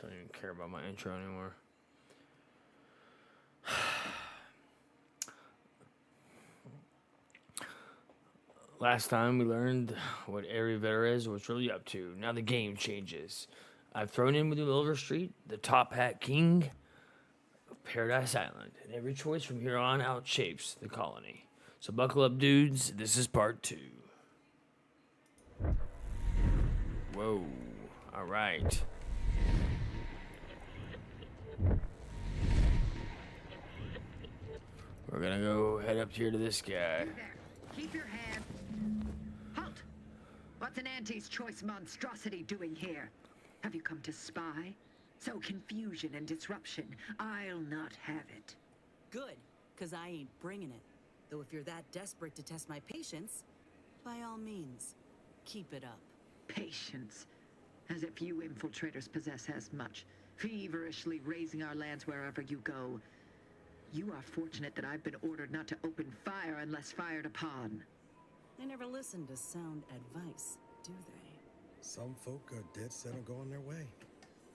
Don't even care about my intro anymore. Last time we learned what Ari Varez was really up to. Now the game changes. I've thrown in with Milverstreet, the top hat king of Paradise Island, and every choice from here on out shapes the colony. So buckle up, dudes. This is part 2. Whoa. All right. We're gonna go head up here to this guy. There. Keep your hand. Halt! What's an auntie's choice monstrosity doing here? Have you come to spy? So confusion and disruption. I'll not have it. Good, because I ain't bringing it. Though if you're that desperate to test my patience, by all means, keep it up. Patience. As if you infiltrators possess as much. Feverishly raising our lands wherever you go. You are fortunate that I've been ordered not to open fire unless fired upon. They never listen to sound advice, do they? Some folk are dead set on going their way,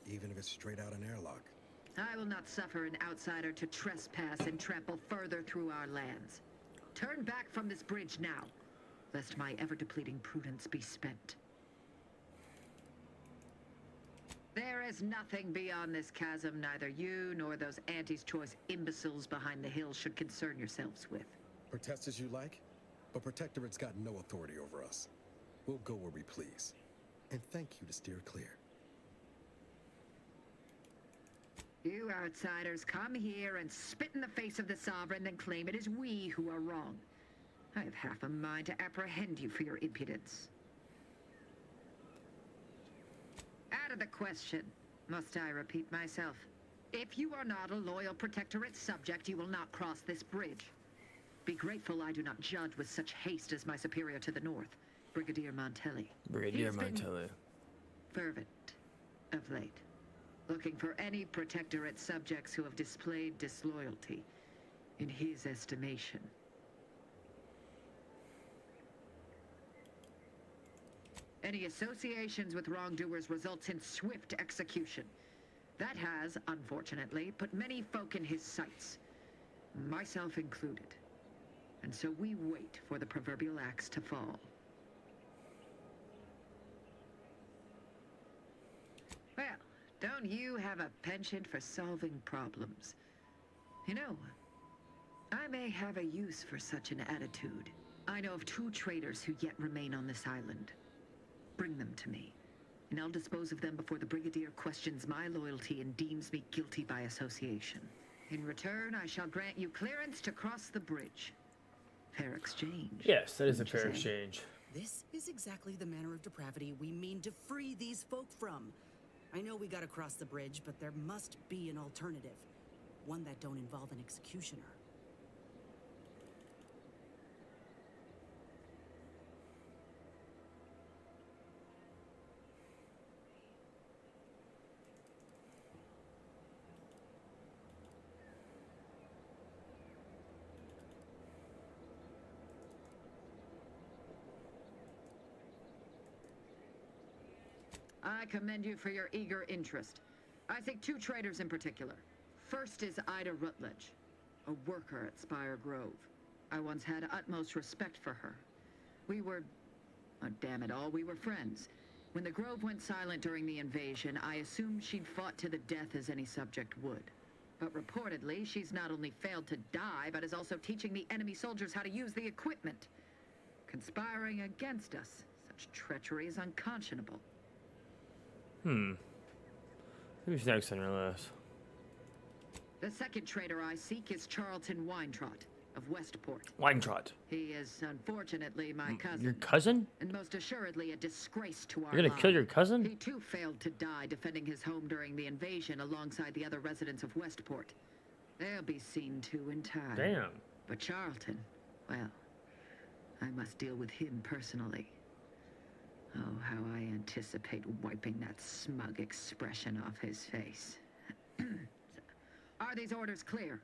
even if it's straight out an airlock. I will not suffer an outsider to trespass and trample further through our lands. Turn back from this bridge now, lest my ever-depleting prudence be spent. There is nothing beyond this chasm neither you nor those Auntie's Choice imbeciles behind the hill should concern yourselves with. Protest as you like, but Protectorate's got no authority over us. We'll go where we please. And thank you to steer clear. You outsiders come here and spit in the face of the Sovereign, then claim it is we who are wrong. I have half a mind to apprehend you for your impudence. Out of the question. Must I repeat myself? If you are not a loyal Protectorate subject, you will not cross this bridge. Be grateful I do not judge with such haste as my superior to the north, Brigadier Montelli. Brigadier He's been Montelli. fervent of late, looking for any Protectorate subjects who have displayed disloyalty in his estimation. Any associations with wrongdoers results in swift execution. That has, unfortunately, put many folk in his sights, myself included. And so we wait for the proverbial axe to fall. Well, don't you have a penchant for solving problems? You know, I may have a use for such an attitude. I know of 2 traitors who yet remain on this island. Bring them to me, and I'll dispose of them before the Brigadier questions my loyalty and deems me guilty by association. In return, I shall grant you clearance to cross the bridge. Fair exchange. Yes, that is a wouldn't you fair say? exchange. This is exactly the manner of depravity we mean to free these folk from. I know we gotta cross the bridge, but there must be an alternative. One that don't involve an executioner. I commend you for your eager interest. I think 2 traitors in particular. First is Ida Rutledge, a worker at Spire Grove. I once had utmost respect for her. We were, oh, damn it all, we were friends. When the Grove went silent during the invasion, I assumed she'd fought to the death as any subject would. But reportedly, she's not only failed to die, but is also teaching the enemy soldiers how to use the equipment. Conspiring against us. Such treachery is unconscionable. Who's next on your list? The second traitor I seek is Charlton Weintrot of Westport. Weintrot. He is unfortunately my cousin. Your cousin? And most assuredly a disgrace to our You're gonna kill line. your cousin? He too failed to die defending his home during the invasion alongside the other residents of Westport. They'll be seen to in time. Damn. But Charlton, well, I must deal with him personally. Oh, how I anticipate wiping that smug expression off his face. Are these orders clear?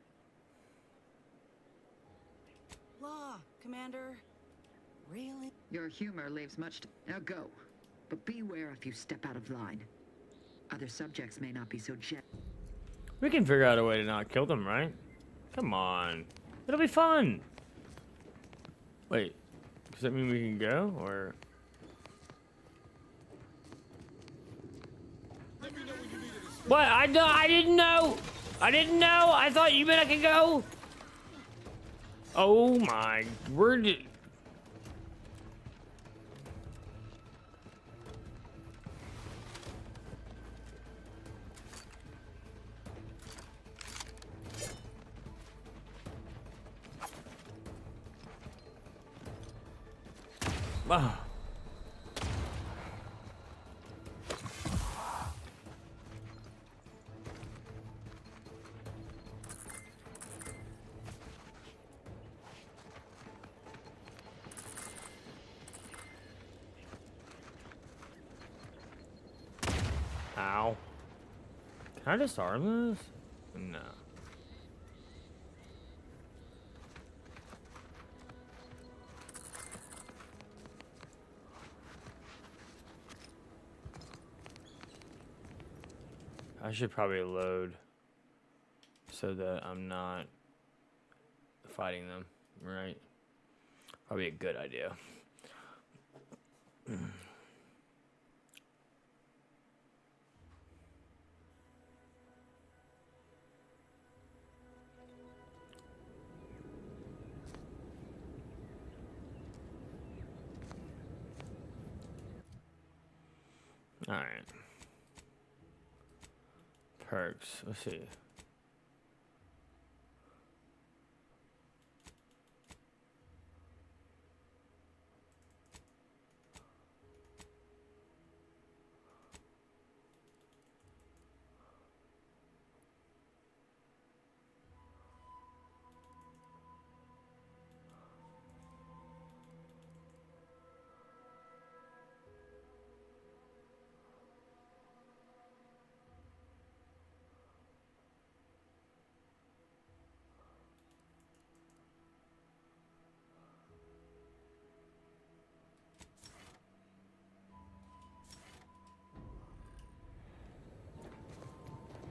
Law, Commander. Really? Your humor leaves much to... Now go. But beware if you step out of line. Other subjects may not be so We can figure out a way to not kill them, right? Come on. It'll be fun. Wait, does that mean we can go, or? What? I didn't know. I didn't know. I thought you meant I could go. Oh my word. Wow. Ow. Can I disarm this? No. I should probably load so that I'm not fighting them, right? Probably a good idea. All right. Perks. Let's see.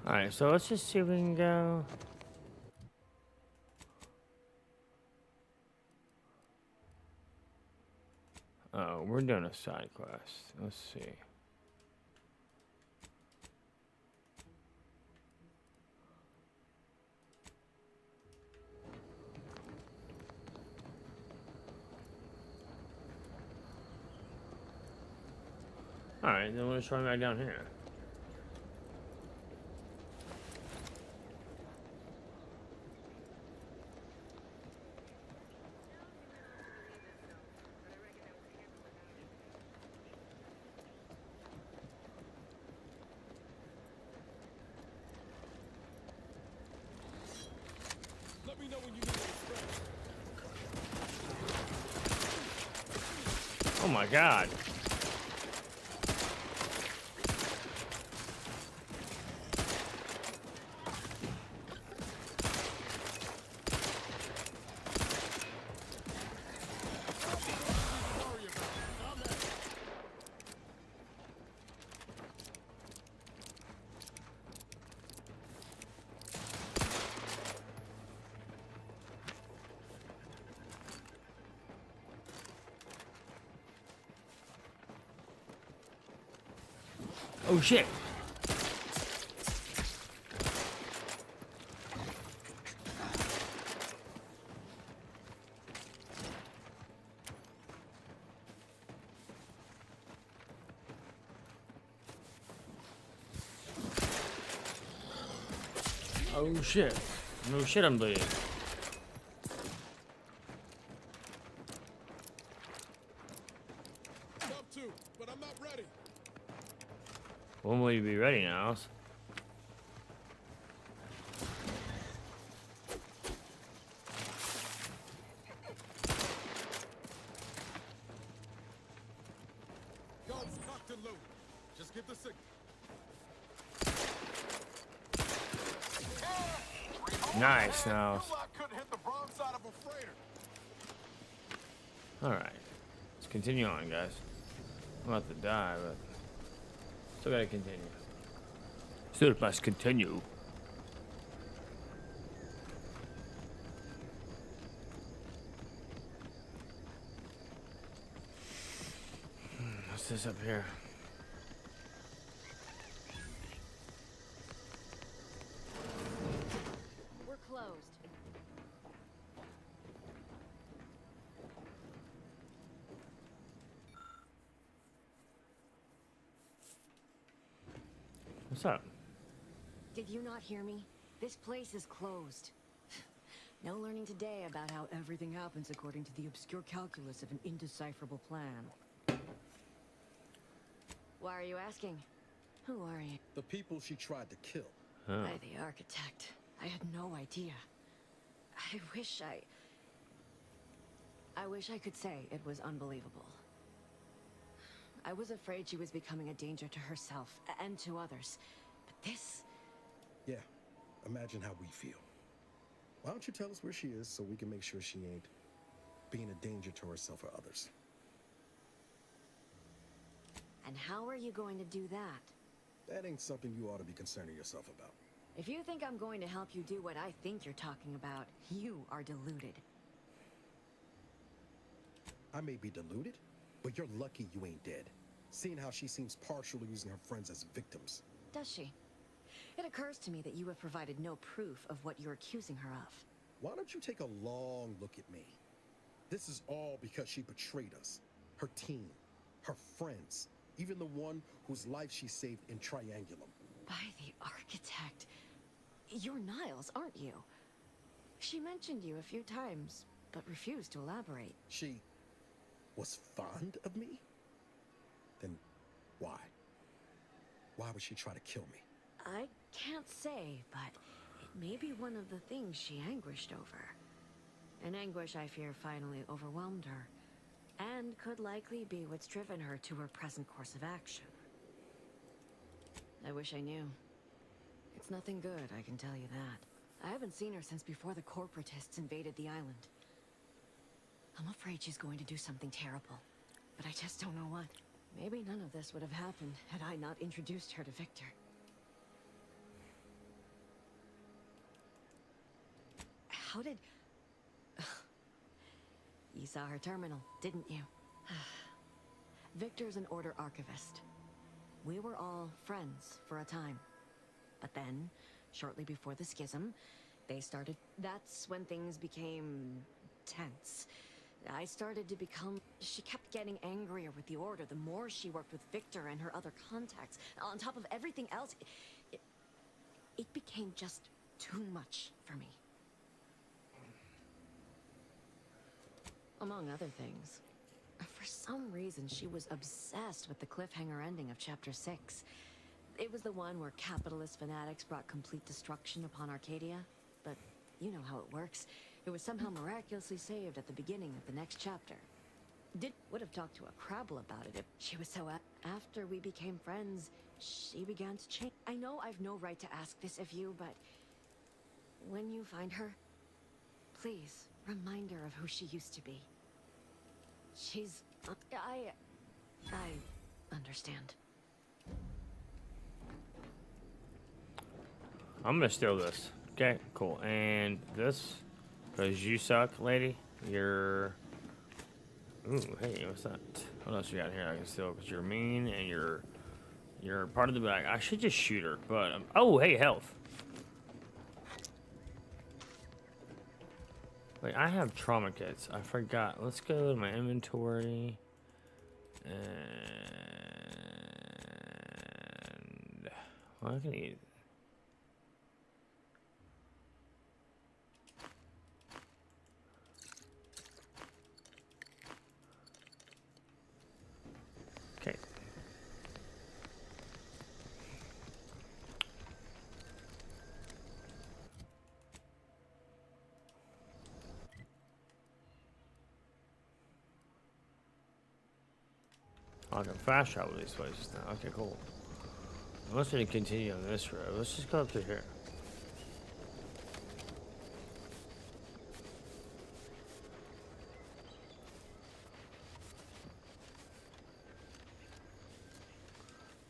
All right, so let's just see if we can go. Oh, we're doing a side quest. Let's see. All right, then we'll just run back down here. Let me know when you need a Oh my God. Oh shit. Oh shit. No shit, I'm bleeding. Up to, but I'm not ready. When will you be ready now? Guns cocked and loaded. Just get the signal. Nice, now. Couldn't hit the broad side of a freighter. Alright. Let's continue on, guys. I'm about to die, but still gotta continue. Still must continue. What's this up here? We're closed. What's up? Did you not hear me? This place is closed. No learning today about how everything happens according to the obscure calculus of an indecipherable plan. Why are you asking? Who are you? The people she tried to kill. Oh. By the architect. I had no idea. I wish I could say it was unbelievable. I was afraid she was becoming a danger to herself and to others. But this... Yeah, imagine how we feel. Why don't you tell us where she is so we can make sure she ain't being a danger to herself or others? And how are you going to do that? That ain't something you ought to be concerning yourself about. If you think I'm going to help you do what I think you're talking about, you are deluded. I may be deluded, but you're lucky you ain't dead. Seeing how she seems partial to using her friends as victims. Does she? It occurs to me that you have provided no proof of what you're accusing her of. Why don't you take a long look at me? This is all because she betrayed us. Her team, her friends, even the one whose life she saved in Triangulum. By the architect. You're Niles, aren't you? She mentioned you a few times, but refused to elaborate. She was fond of me? Then why? Why would she try to kill me? I can't say, but it may be one of the things she anguished over. An anguish I fear finally overwhelmed her, and could likely be what's driven her to her present course of action. I wish I knew. It's nothing good, I can tell you that. I haven't seen her since before the corporatists invaded the island. I'm afraid she's going to do something terrible, but I just don't know what. Maybe none of this would have happened had I not introduced her to Victor. How did... You saw her terminal, didn't you? Victor's an Order archivist. We were all friends for a time. But then, shortly before the schism, they started... That's when things became... tense. I started to become... She kept getting angrier with the Order the more she worked with Victor and her other contacts. On top of everything else, it became just too much for me. Among other things. For some reason, she was obsessed with the cliffhanger ending of Chapter 6. It was the one where capitalist fanatics brought complete destruction upon Arcadia. But you know how it works. It was somehow miraculously saved at the beginning of the next chapter. Would have talked to a Crabble about it if she was so... After we became friends, she began to change. I know I've no right to ask this of you, but... when you find her, please remind her of who she used to be. She's... I understand. I'm gonna steal this. Okay, cool. And this, because you suck, lady. You're... Ooh, hey, what's that? What else you got here I can steal? Because you're mean and you're part of the bag. I should just shoot her, but... oh, hey, health. Wait, I have trauma kits. I forgot. Let's go to my inventory. And... well, I can eat... okay. I can fast travel these places now. Okay, cool. Unless we continue on this road, let's just go up to here.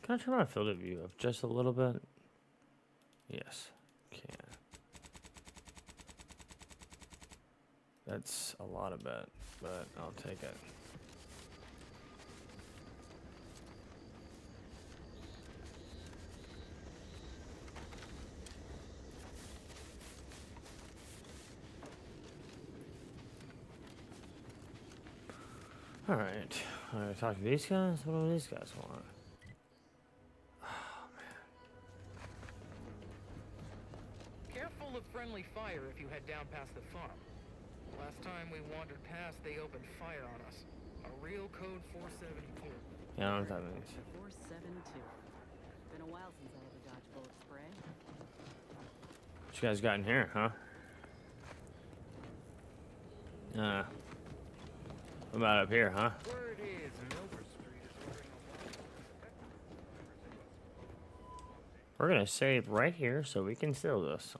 Can I turn my field of view up just a little bit? Yes, can. That's a lot of bet, but I'll take it. All right. I'm gonna talk to these guys. What do these guys want? Careful of friendly fire if you head down past the farm. Last time we wandered past, they opened fire on us. A real code 472. Yeah, I don't know what that means. 472. Been a while since I had to dodge bullet spray. What you guys got in here, huh? What about up here, huh? Word is Milverstreet is ordering a We're gonna save right here so we can steal this.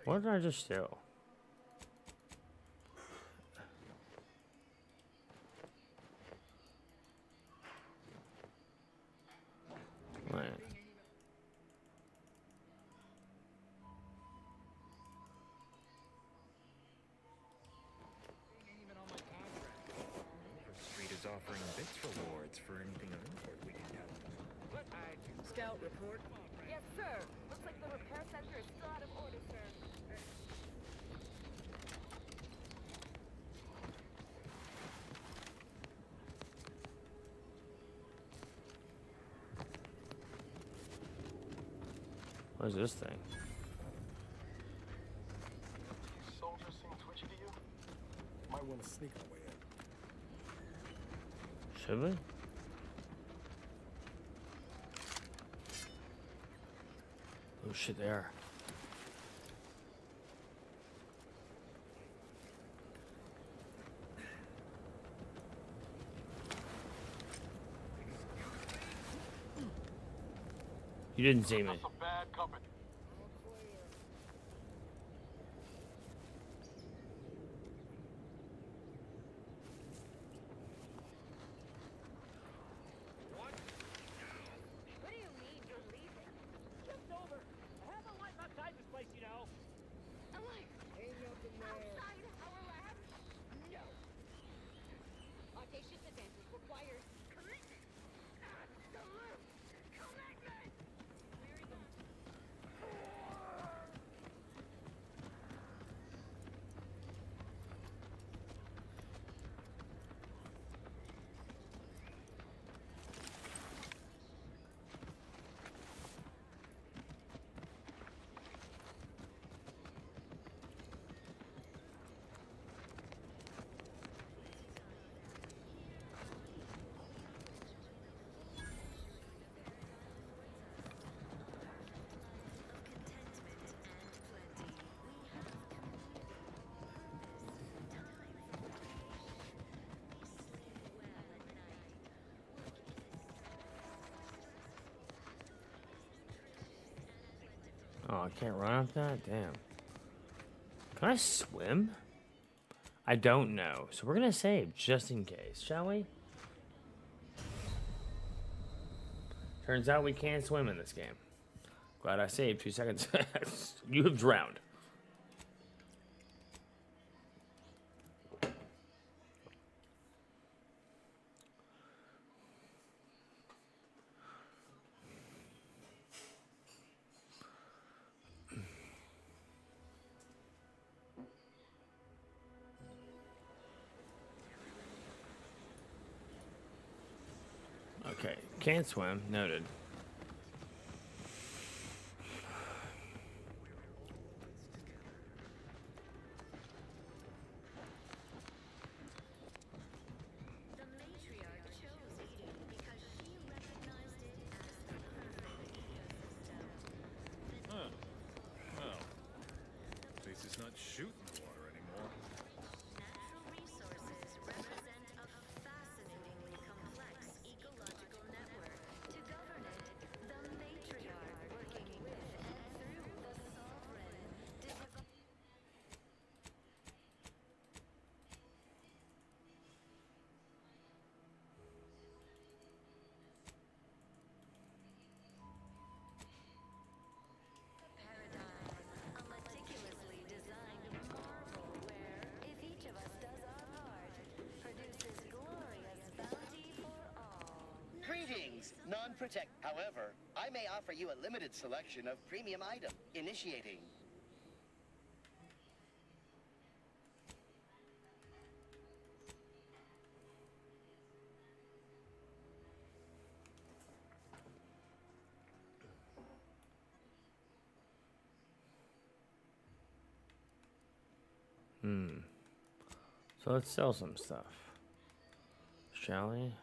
What did I just steal? Wait. Milverstreet is offering bits rewards for anything of import we can have. Scout report. Yes, sir. Looks like the repair center is still out of order, sir. What is this thing? Soldiers seem twitchy to you? Might want to sneak our way in. Should we? Oh shit, they are. You didn't see me. That's some bad company. What do you mean you're leaving? Just over. I have a life outside this place, you know. I'm like, outside our lab? No. Audacious advances requires commitment. Absolute commitment. Where are you going? Oh, I can't run up that? Damn. Can I swim? I don't know. So we're gonna save just in case, shall we? Turns out we can't swim in this game. Glad I saved 2 seconds. You have drowned. Okay, can't swim. Noted. The matriarch chose Eden because she recognized it as the perfect ecosystem. Well, at least it's not shooting the water anymore. Natural resources represent a fascinatingly complex ecological network. To govern it, the matriarch, working with and through the sovereign, developed protect. However, I may offer you a limited selection of premium items. Initiating. So let's sell some stuff, shall we?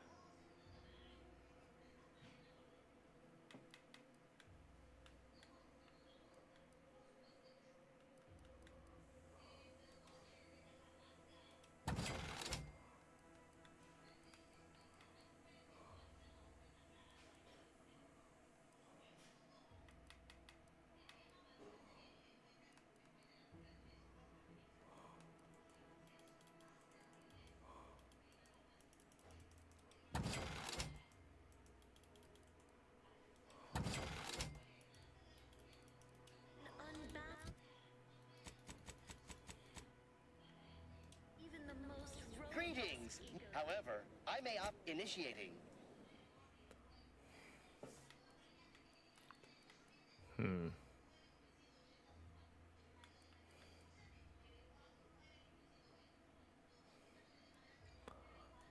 Even the most Greetings. However, I may opt. Initiating.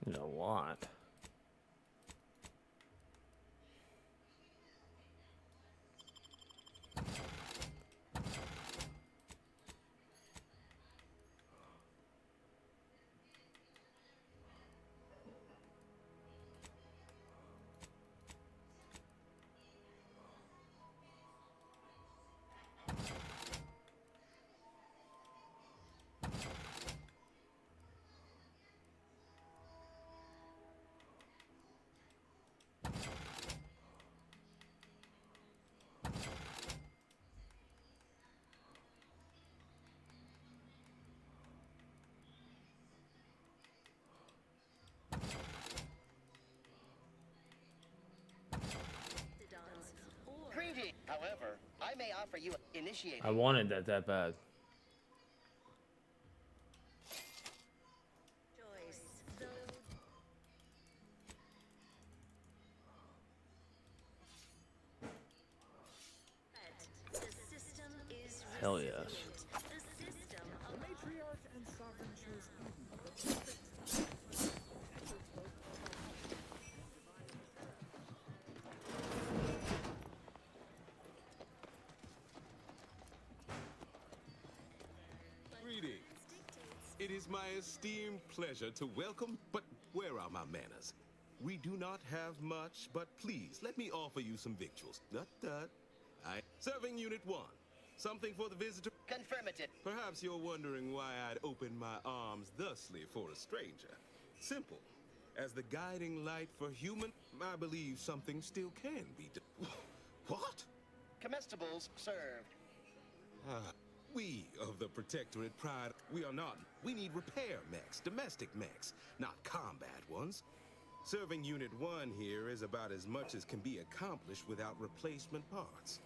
You know what? Greetings. However, I may offer you. Initiating. I wanted that bad. choice, though the system is Hell yes. resilient. The system of Matriarch and Sovereign chose Eden, the perfect Greetings. It is my esteemed pleasure to welcome, but where are my manners? We do not have much, but please, let me offer you some victuals. Serving Unit 1. Something for the visitor? Confirmative. Perhaps you're wondering why I'd open my arms thusly for a stranger. Simple. As the guiding light for human, I believe something still can be done. What? Comestibles served. We of the Protectorate pride, we are not. We need repair mechs, domestic mechs, not combat ones. Serving Unit 1 here is about as much as can be accomplished without replacement parts.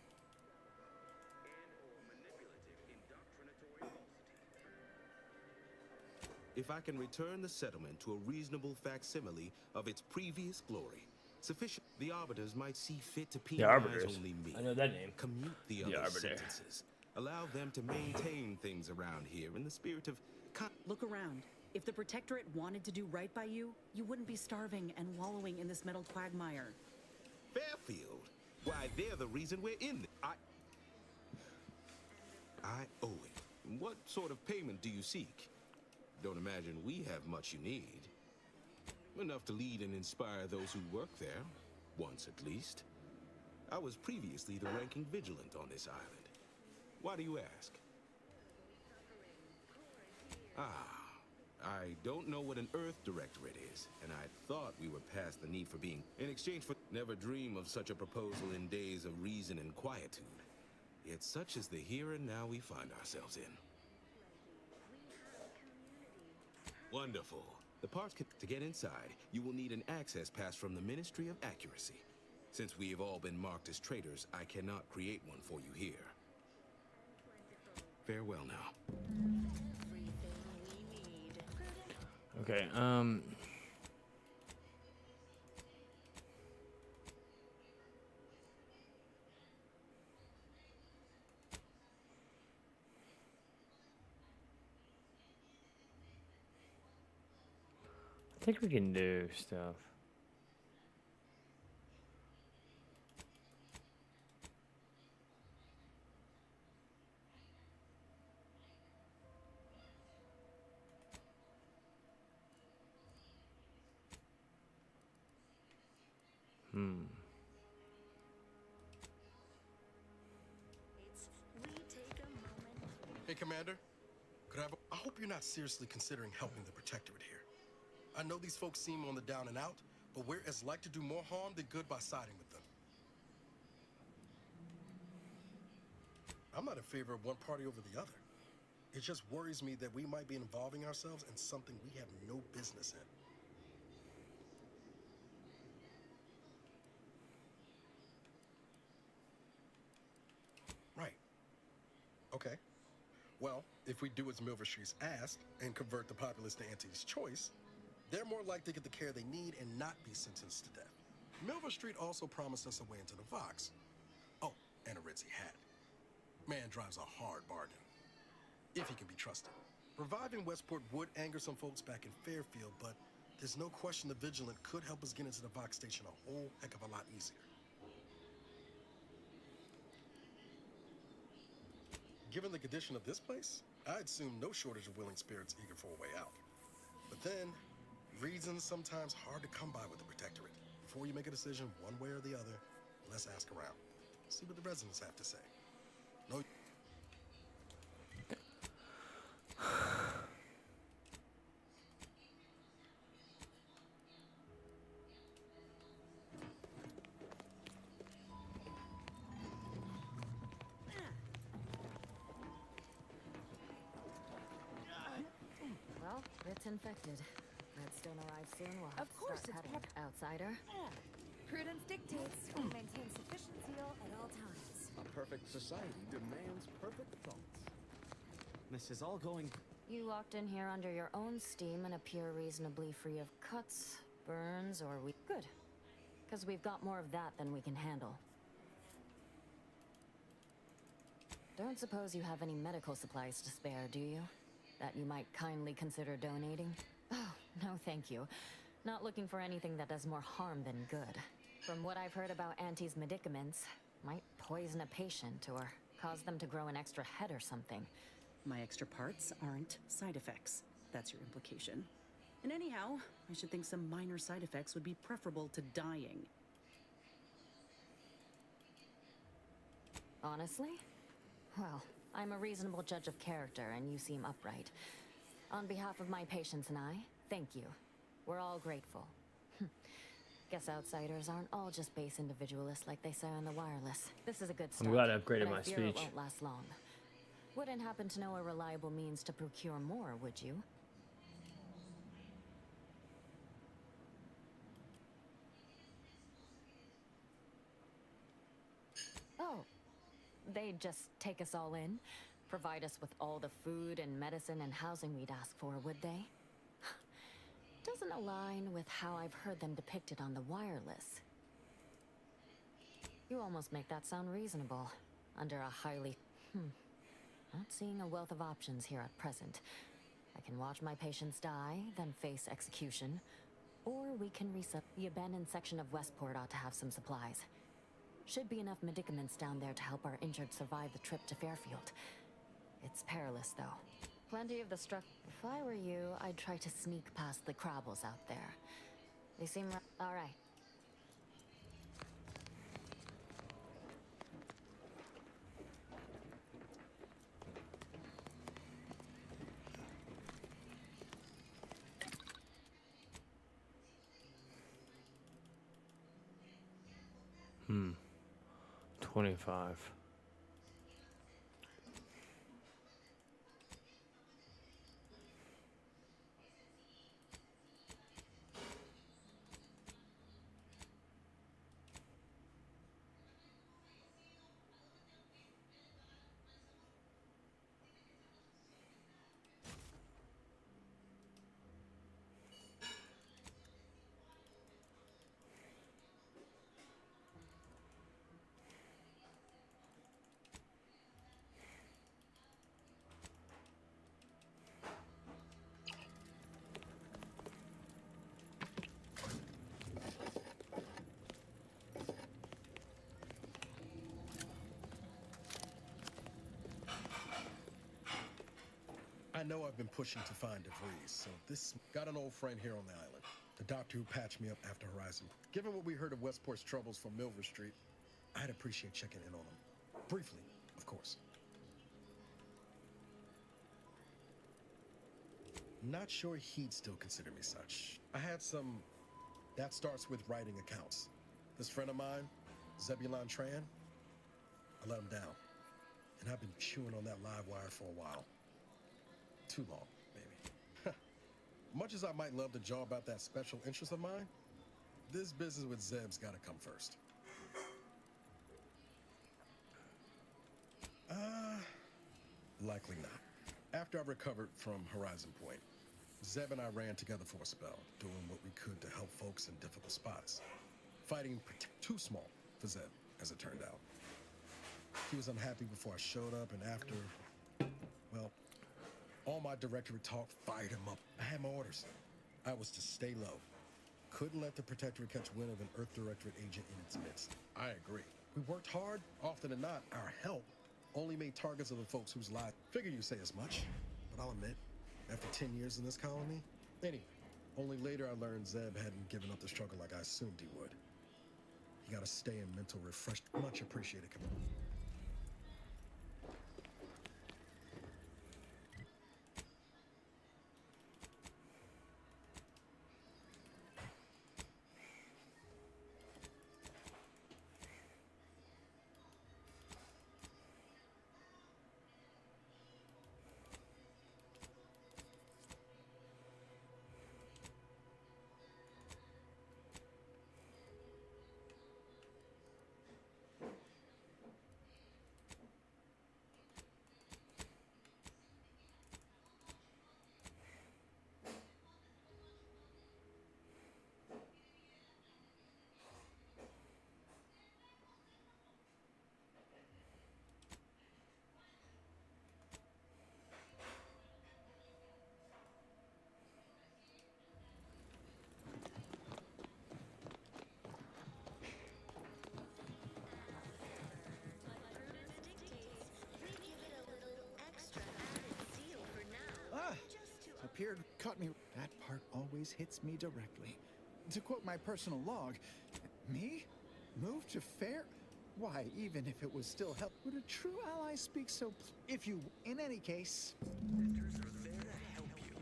If I can return the settlement to a reasonable facsimile of its previous glory, sufficient, the arbiters might see fit to The penalize arbiters. only me. I know that name. Commute the The other arbiter. sentences. Allow them to maintain things around here in the spirit of Look around. If the Protectorate wanted to do right by you, you wouldn't be starving and wallowing in this metal quagmire. Fairfield. Why, they're the reason we're in I owe it. What sort of payment do you seek? Don't imagine we have much you need. Enough to lead and inspire those who work there. Once at least. I was previously the ranking vigilant on this island. Why do you ask? I don't know what an Earth Directorate is, and I thought we were past the need for being. In exchange for. Never dream of such a proposal in days of reason and quietude. Yet such is the here and now we find ourselves in. Wonderful. The parts to get inside, you will need an access pass from the Ministry of Accuracy. Since we have all been marked as traitors, I cannot create one for you here. Farewell now. everything we need. Okay, I think we can do stuff. Hey, Commander. I hope you're not seriously considering helping the Protectorate here. I know these folks seem on the down and out, but we're as like to do more harm than good by siding with them. I'm not in favor of one party over the other. It just worries me that we might be involving ourselves in something we have no business in. Right. Okay. Well, if we do as Milverstreet's asked and convert the populace to Auntie's choice, they're more likely to get the care they need and not be sentenced to death. Milverstreet also promised us a way into the Vox. Oh, and a Ritzy hat. Man drives a hard bargain, if he can be trusted. Reviving Westport would anger some folks back in Fairfield, but there's no question the Vigilant could help us get into the Vox station a whole heck of a lot easier. Given the condition of this place, I'd assume no shortage of willing spirits eager for a way out. But then, reason's sometimes hard to come by with the Protectorate. Before you make a decision one way or the other, let's ask around. See what the residents have to say. No. Well, it's infected. Redstone arrives soon. We'll have Of to course start it's cutting. Outsider. Prudence dictates we maintain sufficient zeal at all times. A perfect society demands perfect thoughts. This is all going... You walked in here under your own steam and appear reasonably free of cuts, burns, or we... Good. Because we've got more of that than we can handle. Don't suppose you have any medical supplies to spare, do you? That you might kindly consider donating? Oh, no thank you. Not looking for anything that does more harm than good. From what I've heard about Auntie's medicaments, might poison a patient or cause them to grow an extra head or something. My extra parts aren't side effects. That's your implication. And anyhow, I should think some minor side effects would be preferable to dying. Honestly? Well, I'm a reasonable judge of character, and you seem upright. On behalf of my patients and I, thank you. We're all grateful. Guess outsiders aren't all just base individualists like they say on the wireless. This is a good start. I'm glad I upgraded but my I fear speech. It won't last long. Wouldn't happen to know a reliable means to procure more, would you? Oh, they'd just take us all in? Provide us with all the food and medicine and housing we'd ask for, would they? Doesn't align with how I've heard them depicted on the wireless. You almost make that sound reasonable, under a highly... Not seeing a wealth of options here at present. I can watch my patients die, then face execution. Or we can reset. The abandoned section of Westport ought to have some supplies. Should be enough medicaments down there to help our injured survive the trip to Fairfield. It's perilous, though. Plenty of the struck. If I were you, I'd try to sneak past the Crabbles out there. They seem... All right. Hmm. 25. I know I've been pushing to find DeVries, so this got an old friend here on the island. The doctor who patched me up after Horizon. Given what we heard of Westport's troubles from Milverstreet, I'd appreciate checking in on him. Briefly, of course. Not sure he'd still consider me such. I had some... That starts with writing accounts. This friend of mine, Zebulon Tran, I let him down. And I've been chewing on that live wire for a while. Too long, maybe. Much as I might love to jaw about that special interest of mine, this business with Zeb's gotta come first. Likely not. After I recovered from Horizon Point, Zeb and I ran together for a spell, doing what we could to help folks in difficult spots. Fighting too small for Zeb, as it turned out. He was unhappy before I showed up, and after, well, all my directorate talk fired him up. I had my orders. I was to stay low. Couldn't let the Protectorate catch wind of an Earth Directorate agent in its midst. I agree. We worked hard. Often than not, our help only made targets of the folks whose lives... Figure you say as much, but I'll admit, after 10 years in this colony... Anyway, only later I learned Zeb hadn't given up the struggle like I assumed he would. You gotta stay in mental refresh. Much appreciated. Appeared caught me. That part always hits me directly. To quote my personal log, me? Move to fair? Why, even if it was still help, would a true ally speak so? If you, in any case, Mentors are there to help you.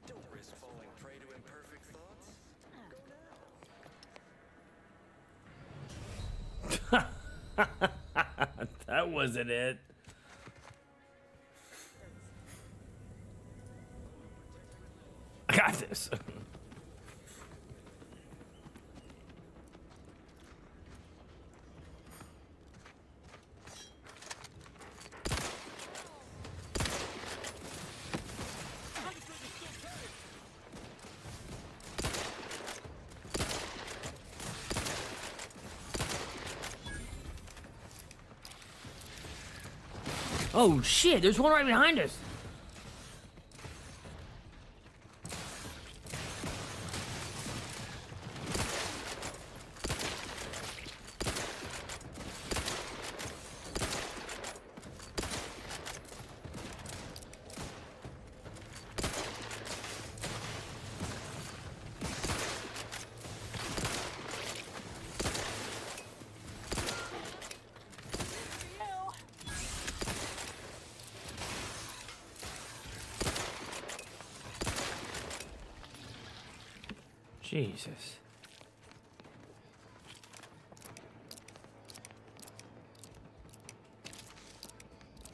Don't risk falling prey to imperfect thoughts. That wasn't it. I got this. Oh shit, there's one right behind us. Jesus.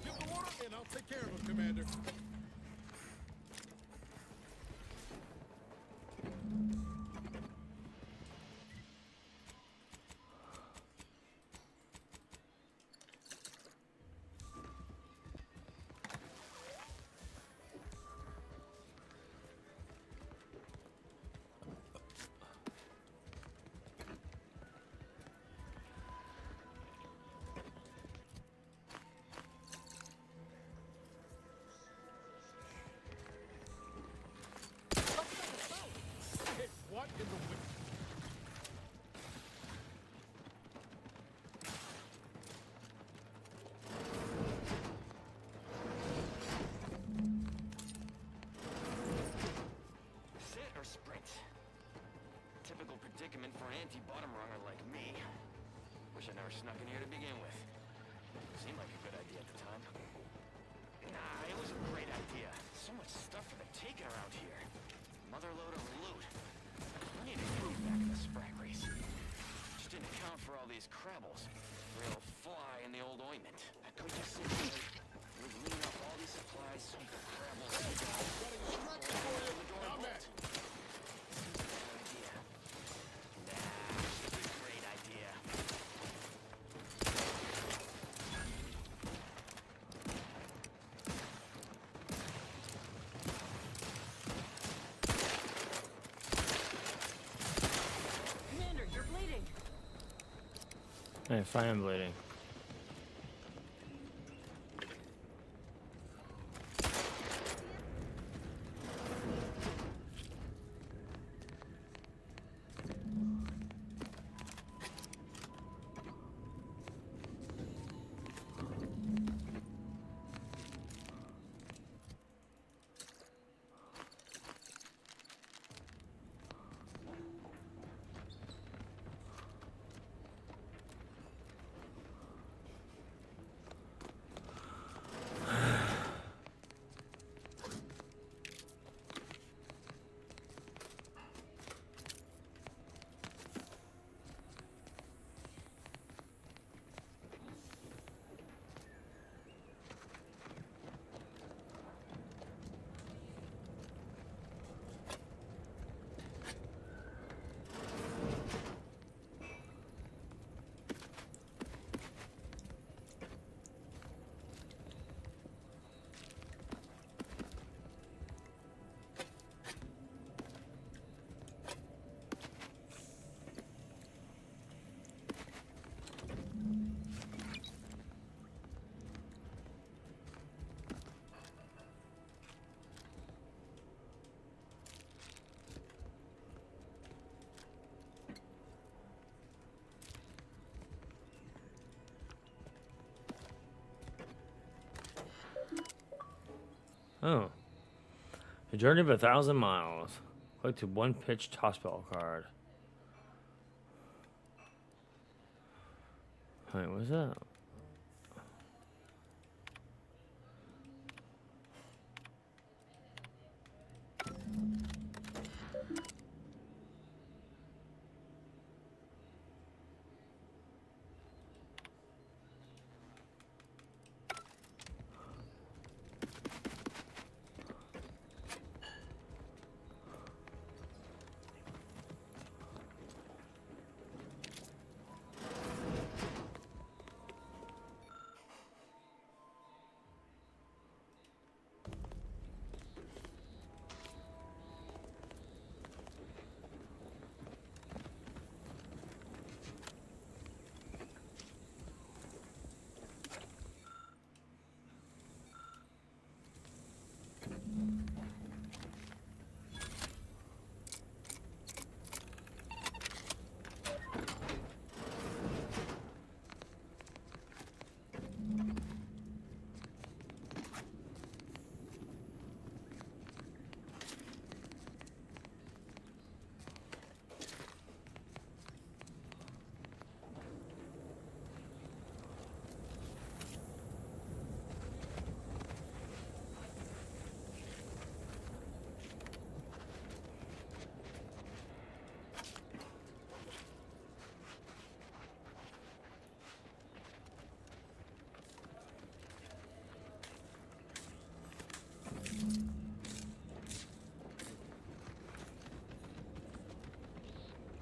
Get the water and I'll take care of him, Commander. him in for an anti-bottom runger like me. Wish I never snuck in here to begin with. Seemed like a good idea at the time. Nah, it was a great idea. So much stuff for the taking around here. Motherload of loot. Plenty to do back in the sprag race. Just didn't account for all these crabbles. Real fly in the old ointment. I could just sit here and lean up all these supplies so the crabbles the door bolt. Idea. Nah, it's a great idea. Commander, you're bleeding. If I am bleeding. Oh. A journey of 1,000 miles. Collected one pitched hospital card. Wait, what's that?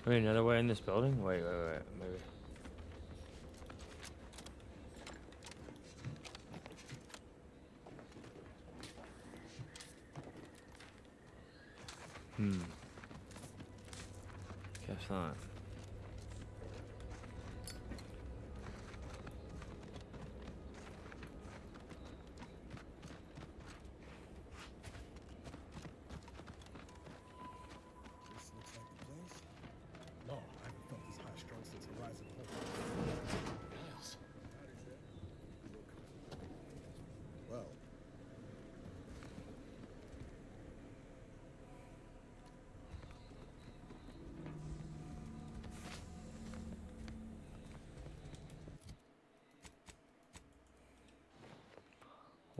Wait, another way in this building? Wait, maybe. Guess not. This looks like the place. No, I haven't felt this high strung since Horizon 4. Miles. Well.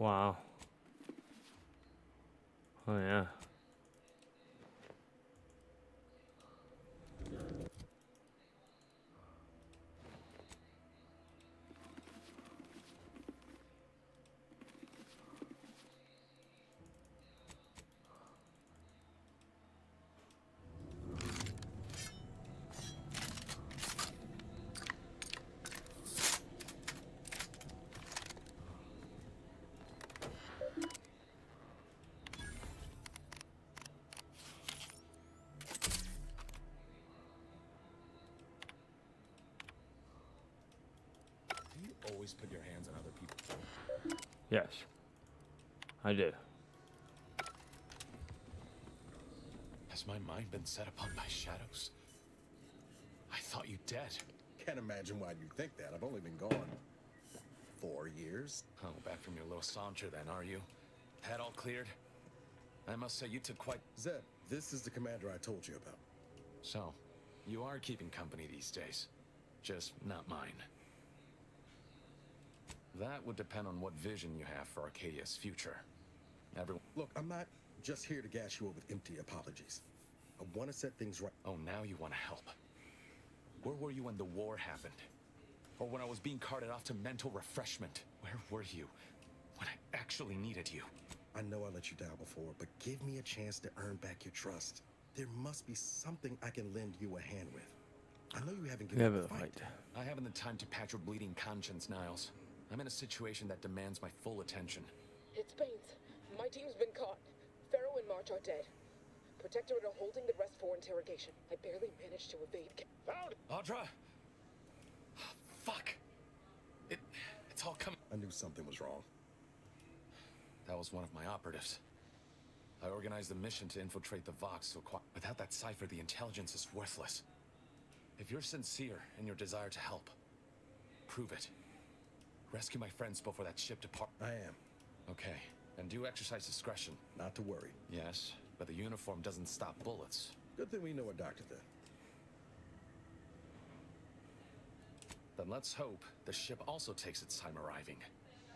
Wow. Oh yeah. Do you always put your hands on other people? Yes. I do. Has my mind been set upon by shadows? I thought you dead. Can't imagine why you think that. I've only been gone 4 years. Oh, back from your little saunter then, are you? Head all cleared? I must say you took quite... Zeb, this is the commander I told you about. So, you are keeping company these days. Just not mine. That would depend on what vision you have for Arcadia's future. Everyone... Look, I'm not just here to gas you up with empty apologies. I want to set things right. Oh, now you want to help. Where were you when the war happened? Or when I was being carted off to mental refreshment? Where were you when I actually needed you? I know I let you down before, but give me a chance to earn back your trust. There must be something I can lend you a hand with. I know you haven't given up the fight. I haven't the time to patch your bleeding conscience, Niles. I'm in a situation that demands my full attention. It's Baines. My team's been caught. Pharaoh and March are dead. Protectorate are holding the rest for interrogation. I barely managed to evade. Found! Audra! Fuck! It's all coming. I knew something was wrong. That was one of my operatives. I organized a mission to infiltrate the Vox to acquire... Without that cipher, the intelligence is worthless. If you're sincere in your desire to help, prove it. Rescue my friends before that ship departs. I am. Okay, and do exercise discretion. Not to worry. Yes, but the uniform doesn't stop bullets. Good thing we know a doctor then. Then let's hope the ship also takes its time arriving,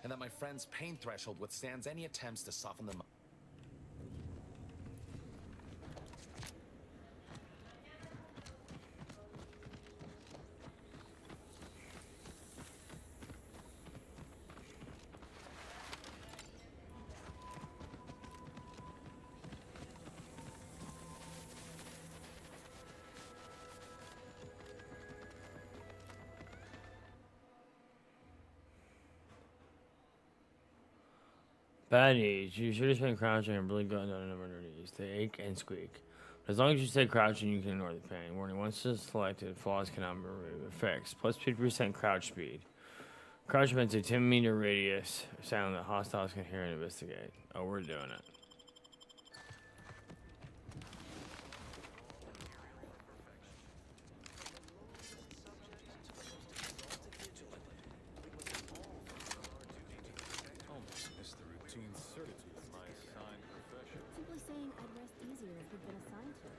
and that my friend's pain threshold withstands any attempts to soften them up. Bad news. You should have been crouching and really gotten down a number of knees. They ache and squeak. But as long as you stay crouching, you can ignore the pain. Warning, once it's selected, flaws cannot be removed. Effects, plus 50% crouch speed. Crouch events a 10-meter radius. Sound that hostiles can hear and investigate. Oh, we're doing it. Simply saying I'd rest easier if you'd been assigned to it.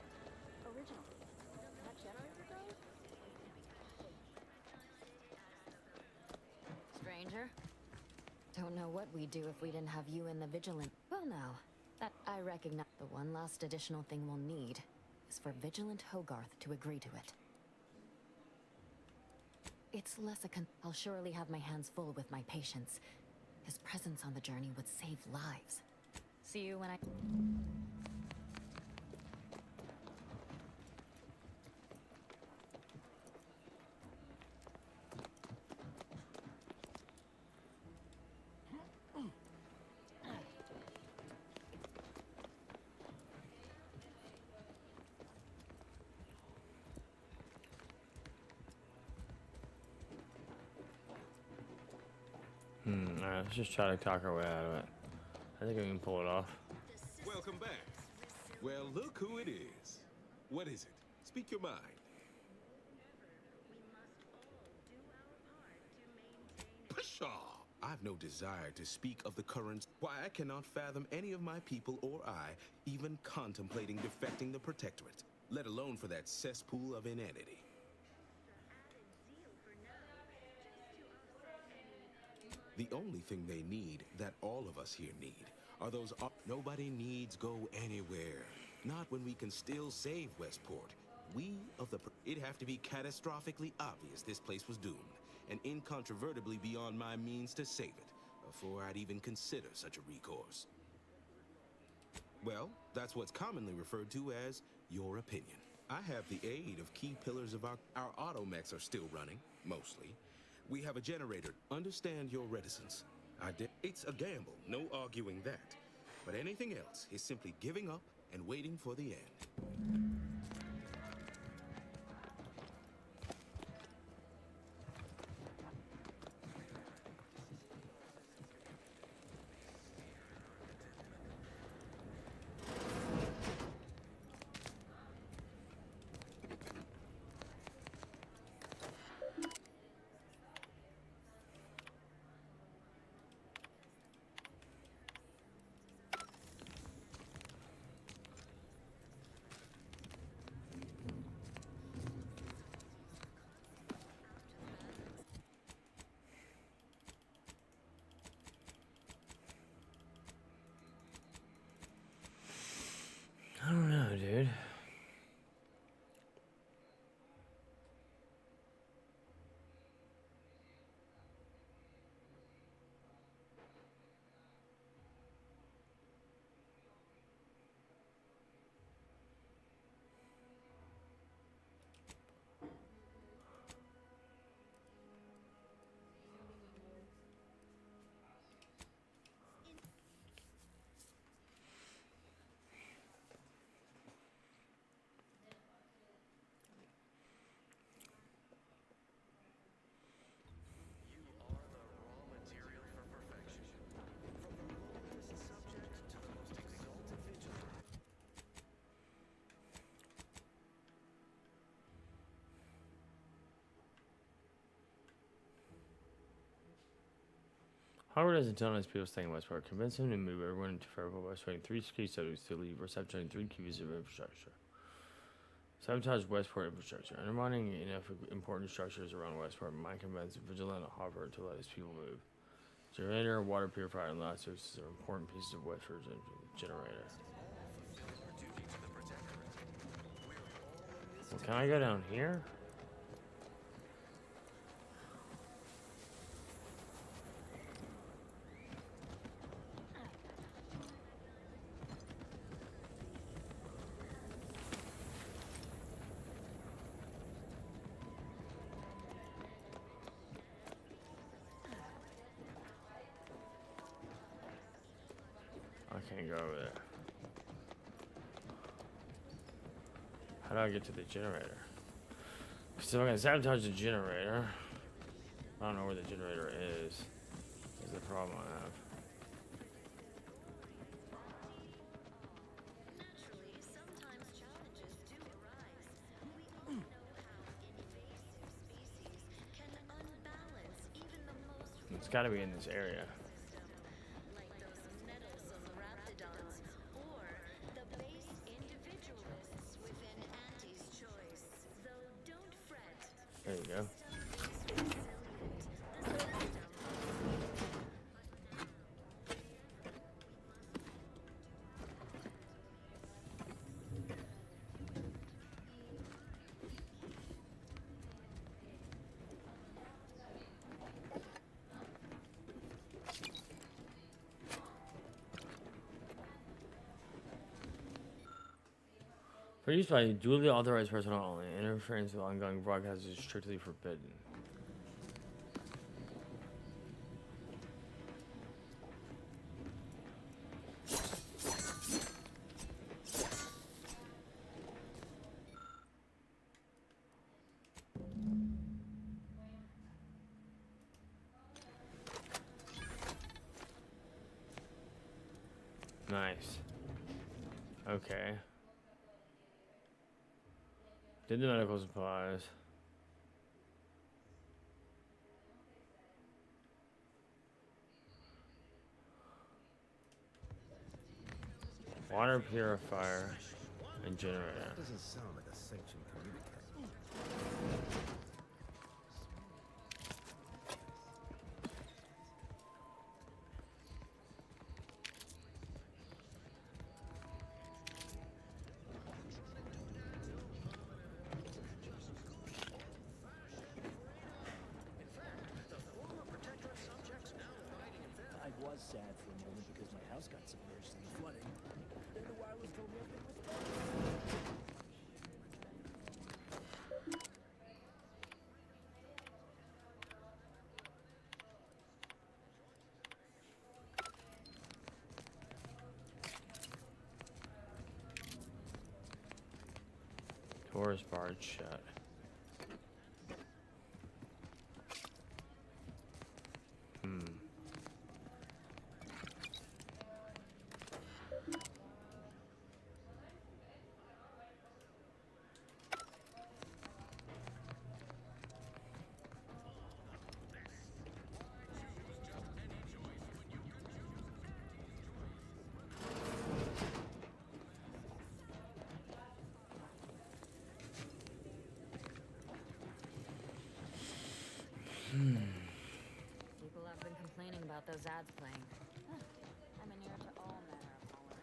Originally. That generator goes? Stranger? Don't know what we'd do if we didn't have you in the Vigilant. Well now, that I recognize. The one last additional thing we'll need is for Vigilant Hogarth to agree to it. It's less a I'll surely have my hands full with my patients. His presence on the journey would save lives. See you when I... Alright, let's just try to talk our way out of it. I think we can pull it off. Welcome back. Well, look who it is. What is it? Speak your mind. Pshaw! I've no desire to speak of the current. Why, I cannot fathom any of my people or I even contemplating defecting the Protectorate, let alone for that cesspool of inanity. The only thing they need, that all of us here need, are those... Nobody needs go anywhere. Not when we can still save Westport. We of the... It'd have to be catastrophically obvious this place was doomed, and incontrovertibly beyond my means to save it, before I'd even consider such a recourse. Well, that's what's commonly referred to as your opinion. I have the aid of key pillars of our automechs are still running, mostly. We have a generator. Understand your reticence. It's a gamble, no arguing that. But anything else is simply giving up and waiting for the end. I don't know, dude. Howard doesn't tell us people staying in Westport. Convince him to move everyone into Fairfield West, running 3 key studies to leave, or sabotaging 3 key pieces of infrastructure. Sabotage Westport infrastructure. Undermining enough important structures around Westport might convince Vigilant Hopper to let his people move. Generator, water purifier, and last services are important pieces of Westport's generator. Well, can I go down here? I can't go over there. How do I get to the generator? Because if I can sabotage the generator, I don't know where the generator is. Is the problem I have. Naturally, sometimes challenges do arise. We all know how invasive species can unbalance even the most It's got to be in this area. like those meddlesome raptidons or the base individualists within Auntie's choice. Though don't fret. There you go. For use by duly authorized personnel only, interference with ongoing broadcasts is strictly forbidden. Nice. Okay. Did the medical supplies. Water purifier and generator. That doesn't sound like a sanctioned communicator. sad for a moment because my house got submerged in the flooding. Then the wireless told me everything was fine. Doors barred shut. People have been complaining about those ads playing. I'm an heir to all manner of following.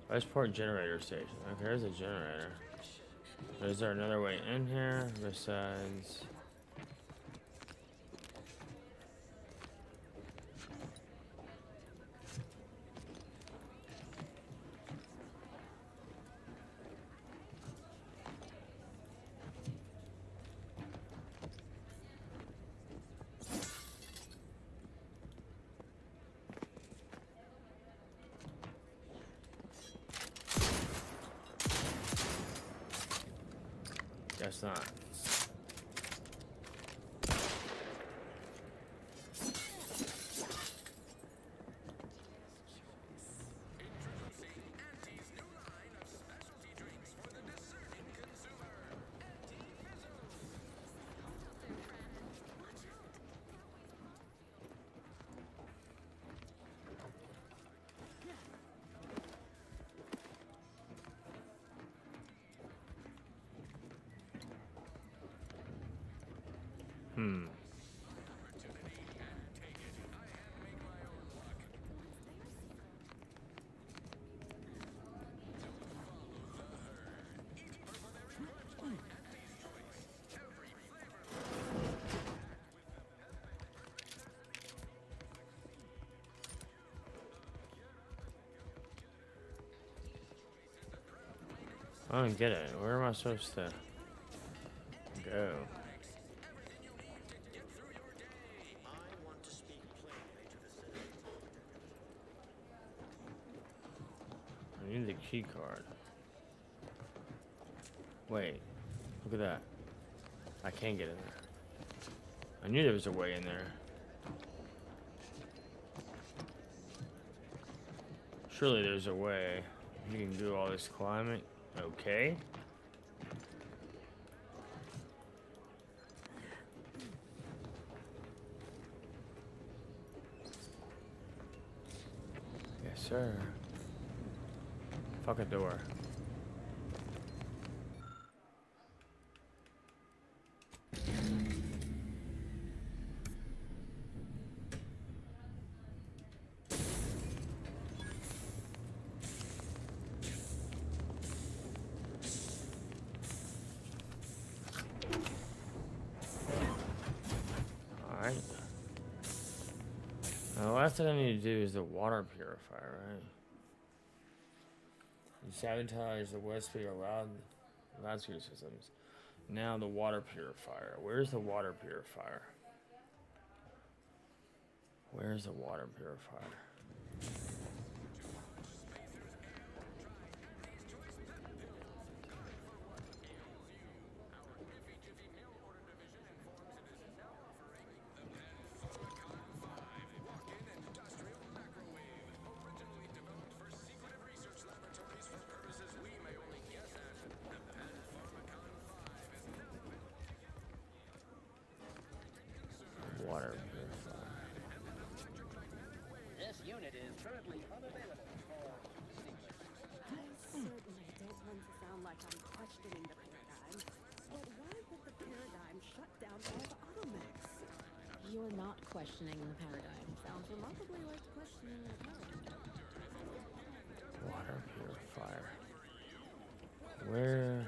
Westport generator station. Okay, there's a generator. Is there another way in here besides? Guess not. I don't get it. Where am I supposed to go? I need the key card. Wait, look at that. I can't get in there. I knew there was a way in there. Surely there's a way. You can do all this climbing. Okay. Yes, sir. Fuck a door. Alright. Now the last thing I need to do is the water purifier, right? You sabotage the Westfield loudspeaker systems. Now the water purifier. Where's the water purifier? Where's the water purifier? Water purifier. This unit is currently unavailable for I certainly don't want to sound like I'm questioning the paradigm, but why would the paradigm shut down all the automechs? You're not questioning the paradigm. Sounds remarkably like questioning the paradigm. Water purifier. Where?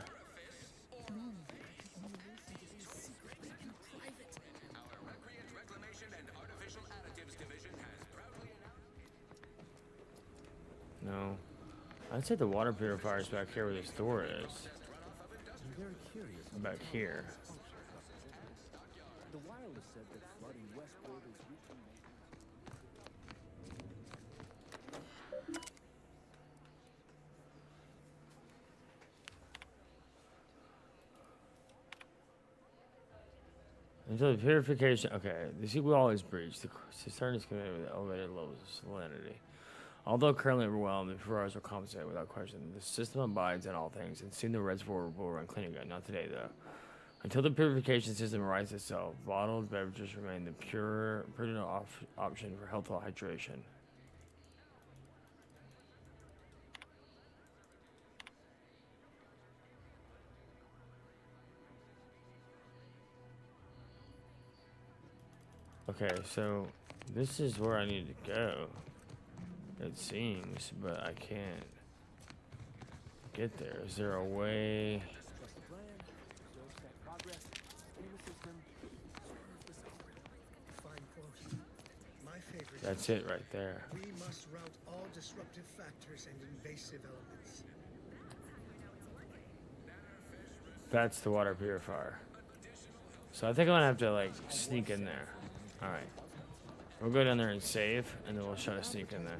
No. I'd say the water purifier is back here where this door is. I'm very curious. Back here. The wireless said that flooding westward is reaching. Until the purification. Okay, the sequel always breached. The cistern is committed with elevated levels of salinity. Although currently overwhelmed, the purifiers will compensate without question. The system abides in all things, and soon the reservoir will run clean again. Not today, though. Until the purification system rights itself, bottled beverages remain the prudent option for healthful hydration. Okay, so this is where I need to go. It seems, but I can't get there. Is there a way? That's it right there. We must route all disruptive factors and invasive elements. That's the water purifier. So I think I'm gonna have to like sneak in there. All right, we'll go down there and save, and then we'll try to sneak in there,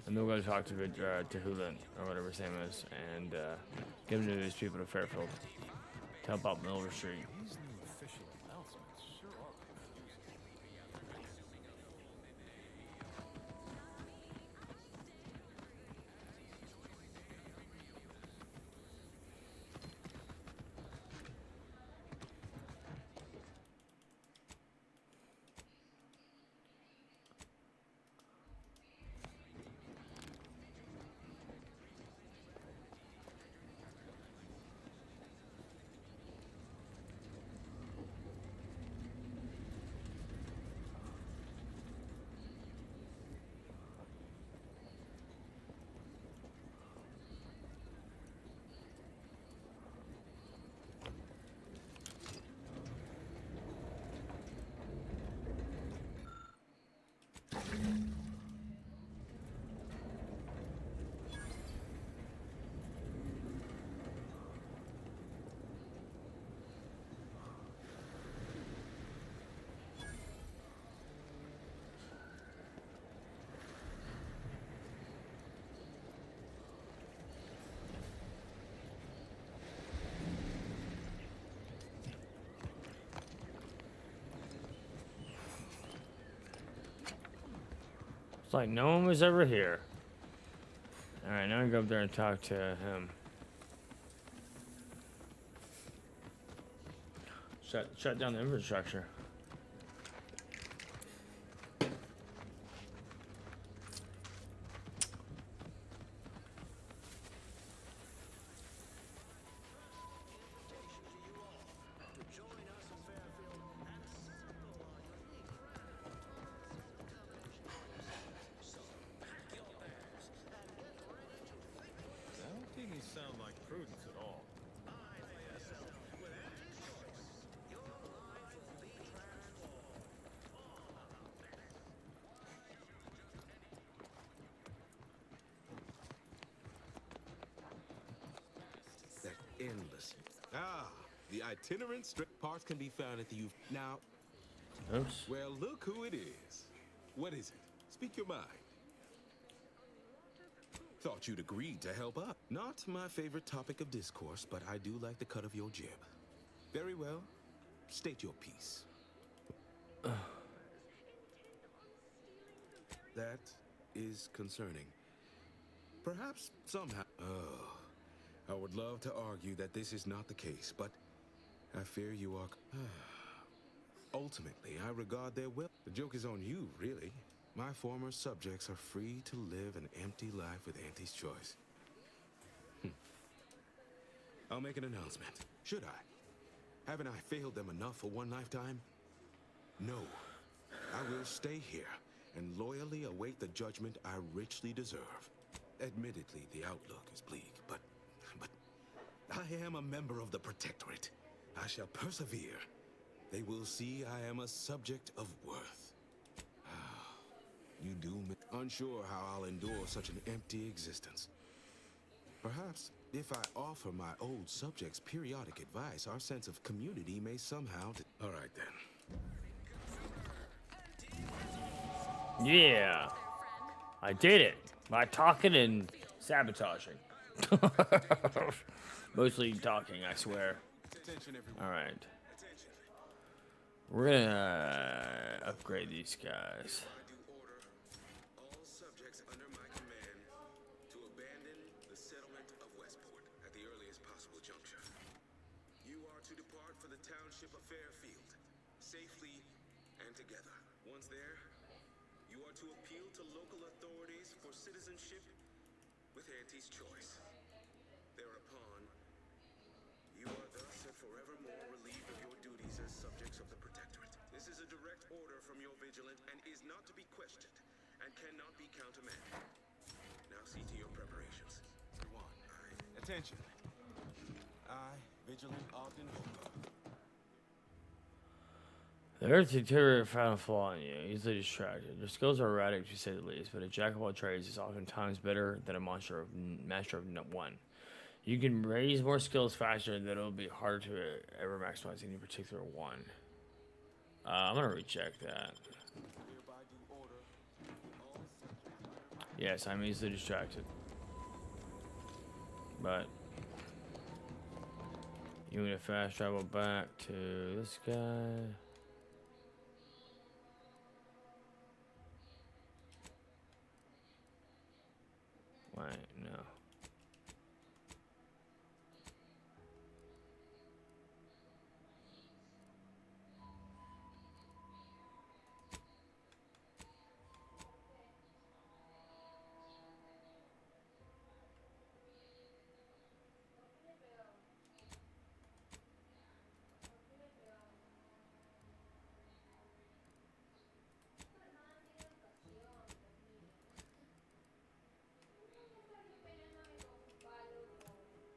and then we'll go talk to Hulan or whatever his name is, and give him to these people to Fairfield to help out Milverstreet. These new official announcements sure are confusing. It's like no one was ever here. All right, now I go up there and talk to him. Shut down the infrastructure. Sound like prudence at all. That endless. Ah, the itinerant strip parts can be found at the U. Now, oops. Well, look who it is. What is it? Speak your mind. Thought you'd agreed to help out. Not my favorite topic of discourse, but I do like the cut of your jib. Very well. State your piece. That is concerning. Perhaps somehow... Oh, I would love to argue that this is not the case, but I fear you are... Ultimately, I regard their will. The joke is on you, really. My former subjects are free to live an empty life with Auntie's choice. I'll make an announcement. Should I? Haven't I failed them enough for one lifetime? No. I will stay here and loyally await the judgment I richly deserve. Admittedly, the outlook is bleak, but I am a member of the Protectorate. I shall persevere. They will see I am a subject of worth. You do me. Unsure how I'll endure such an empty existence. Perhaps, if I offer my old subjects periodic advice, our sense of community may somehow... All right, then. Yeah. I did it. By talking and sabotaging. Mostly talking, I swear. Alright. We're gonna upgrade these guys. Citizenship with Auntie's choice. Thereupon, you are thus and forevermore relieved of your duties as subjects of the Protectorate. This is a direct order from your Vigilant and is not to be questioned and cannot be countermanded. Now see to your preparations. Attention. I, Vigilant Ogden Hogarth. The Earth's interior found a flaw in you, easily distracted. Your skills are erratic, to say the least, but a jack of all trades is oftentimes better than a master of one. You can raise more skills faster, and it'll be harder to ever maximize any particular one. I'm gonna recheck that. Yes, I'm easily distracted. But you want to fast travel back to this guy. Wait, no.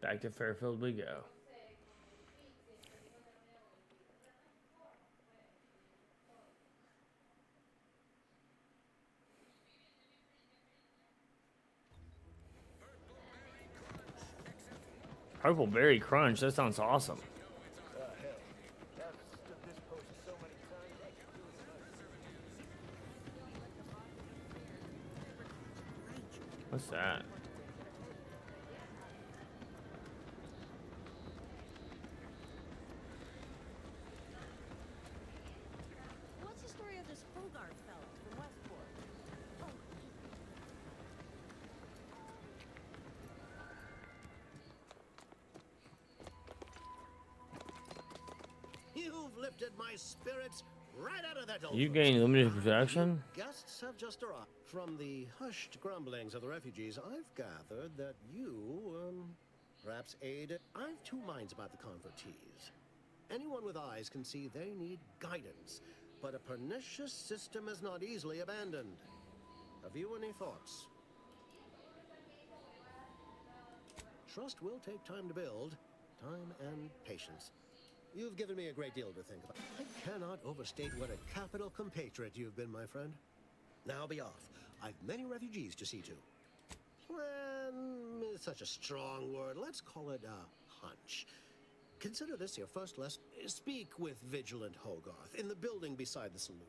Back to Fairfield we go. Purple Berry Crunch, that sounds awesome. What's that? What's the story of this Hogarth fella from Westport? Oh. You've lifted my spirits right out of that old. You gain limited protection? Guests have just arrived. From the hushed grumblings of the refugees, I've gathered that you, perhaps aid. I've two minds about the convertees. Anyone with eyes can see they need guidance, but a pernicious system is not easily abandoned. Have you any thoughts? Trust will take time to build, time and patience. You've given me a great deal to think about. I cannot overstate what a capital compatriot you've been, my friend. Now be off. I've many refugees to see to. Well, such a strong word. Let's call it a hunch. Consider this your first lesson. Speak with Vigilant Hogarth in the building beside the saloon.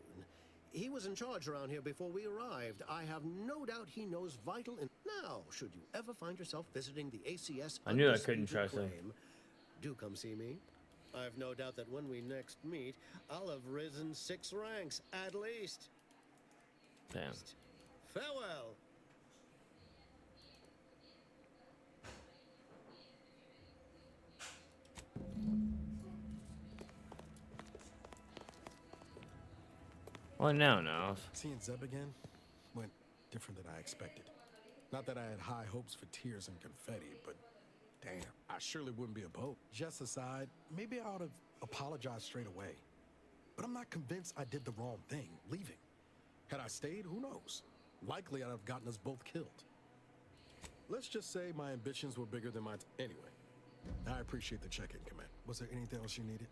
He was in charge around here before we arrived. I have no doubt he knows vital. Now, should you ever find yourself visiting the ACS, I knew I couldn't trust him. Do come see me. I've no doubt that when we next meet, I'll have risen 6 ranks at least. Damn. Farewell. What now, Niles? Seeing Zeb again went different than I expected. Not that I had high hopes for tears and confetti, but damn, I surely wouldn't be opposed. Just aside, maybe I ought to apologize straight away. but I'm not convinced I did the wrong thing, leaving. Had I stayed, who knows? Likely I'd have gotten us both killed. Let's just say my ambitions were bigger than my... Anyway, I appreciate the check-in, Command. Was there anything else you needed?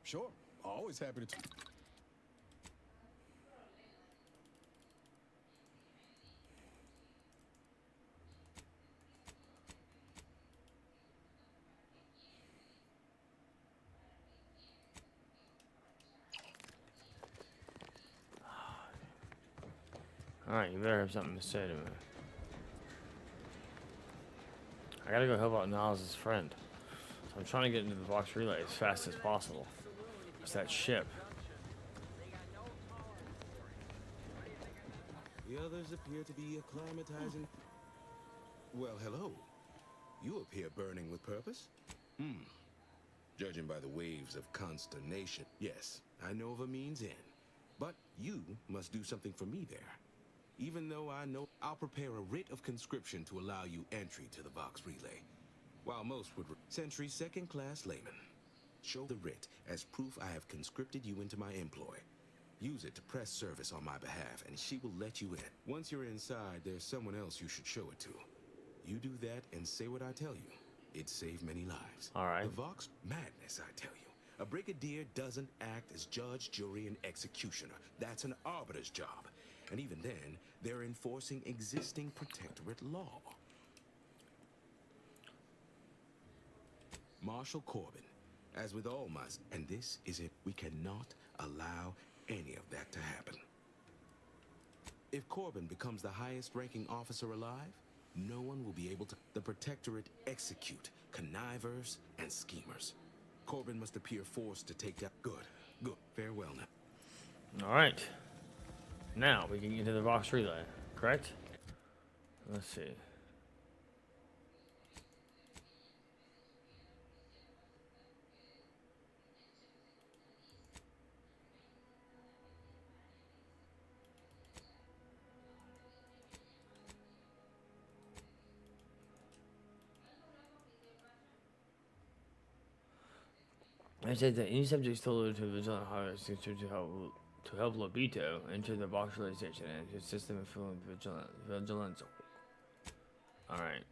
Sure, always happy to... Alright, you better have something to say to me. I gotta go help out Niles' friend. So I'm trying to get into the Vox Relay as fast as possible. It's that ship. The others appear to be acclimatizing. Well, hello. You appear burning with purpose. Judging by the waves of consternation, yes, I know of a means in. But you must do something for me there. Even though I know I'll prepare a writ of conscription to allow you entry to the Vox Relay. While most would Sentry second-class layman. Show the writ as proof I have conscripted you into my employ. Use it to press service on my behalf, and she will let you in. Once you're inside, there's someone else you should show it to. You do that and say what I tell you. It saved many lives. All right. The Vox madness, I tell you. A brigadier doesn't act as judge, jury, and executioner. That's an arbiter's job. And even then, they're enforcing existing protectorate law. Marshal Corbin, as with all my... And this is it. We cannot allow any of that to happen. If Corbin becomes the highest-ranking officer alive, no one will be able to... The protectorate execute connivers and schemers. Corbin must appear forced to take down... Good. Farewell now. All right. Now we can get into the Vox Relay, correct? Let's see. I said that any subjects told to vigilant hires to help Lobito enter the Vox Relay station and his system of filling vigilance. Alright.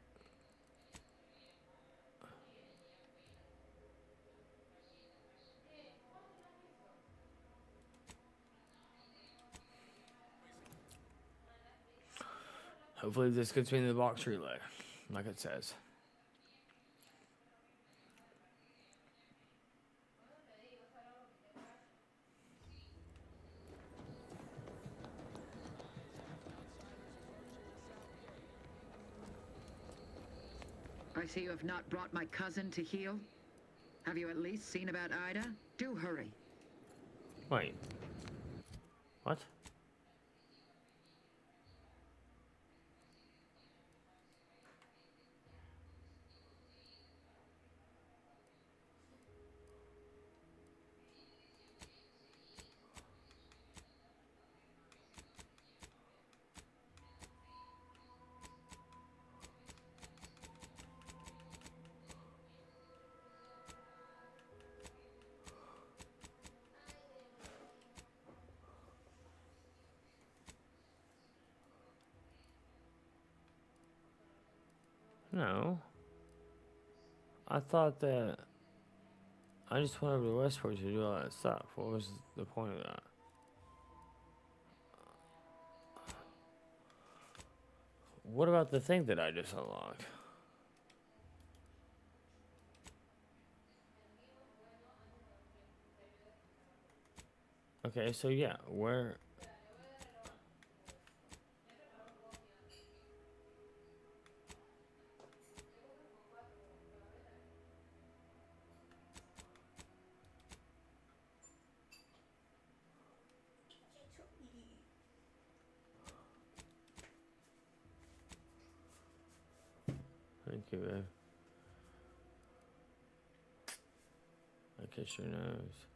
Hopefully this gets me in the Vox Relay, like it says. I see you have not brought my cousin to heal. Have you at least seen about Ida? Do hurry. Wait. What? No. I thought that I just went over to Westport to do all that stuff. What was the point of that? What about the thing that I just unlocked? Okay, so yeah, where... Thank you, babe. I kiss your nose.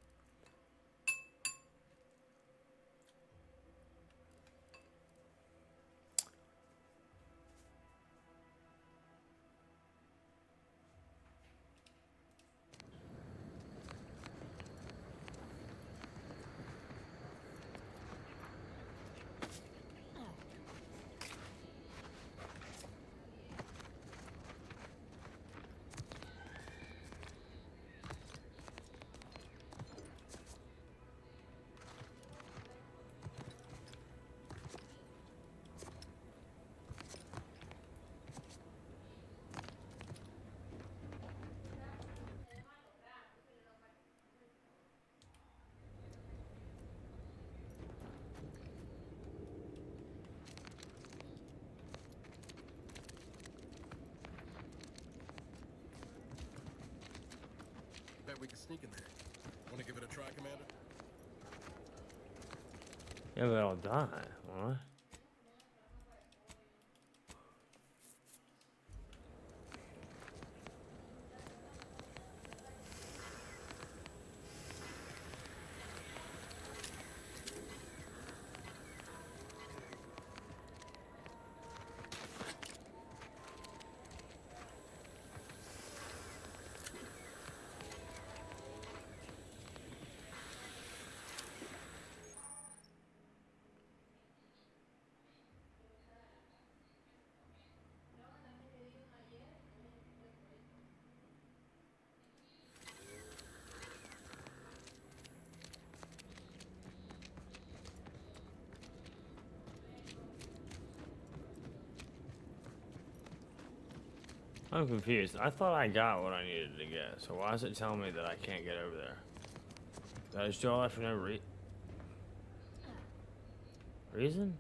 sneak in there. Want to give it a try, Commander? Yeah, but I'll die. What? I'm confused. I thought I got what I needed to get, so why is it telling me that I can't get over there? Did I just do all that for no reason?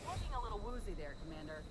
Looking a little woozy there, Commander.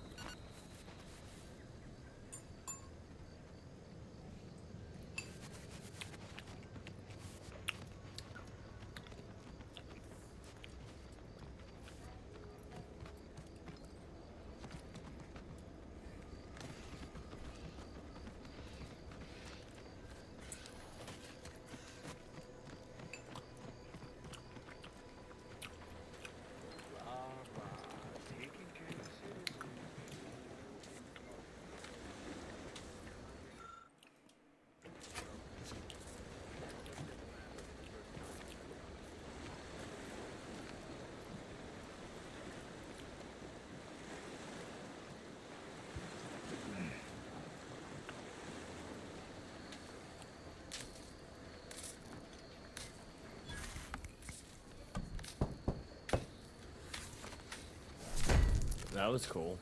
That was cool.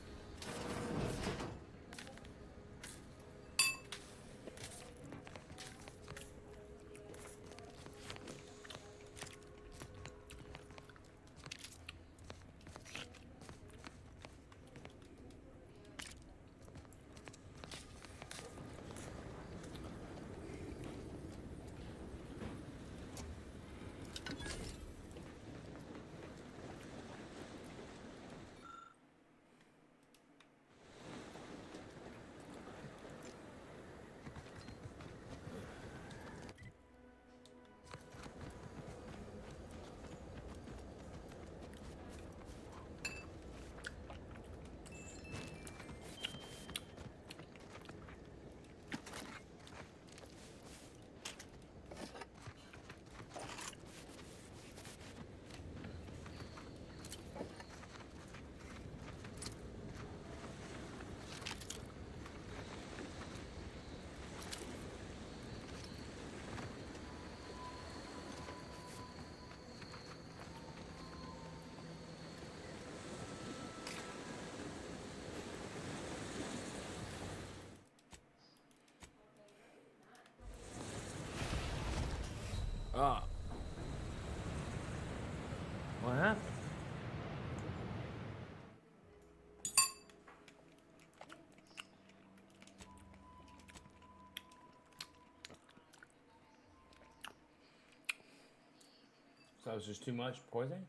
So that was just too much poison?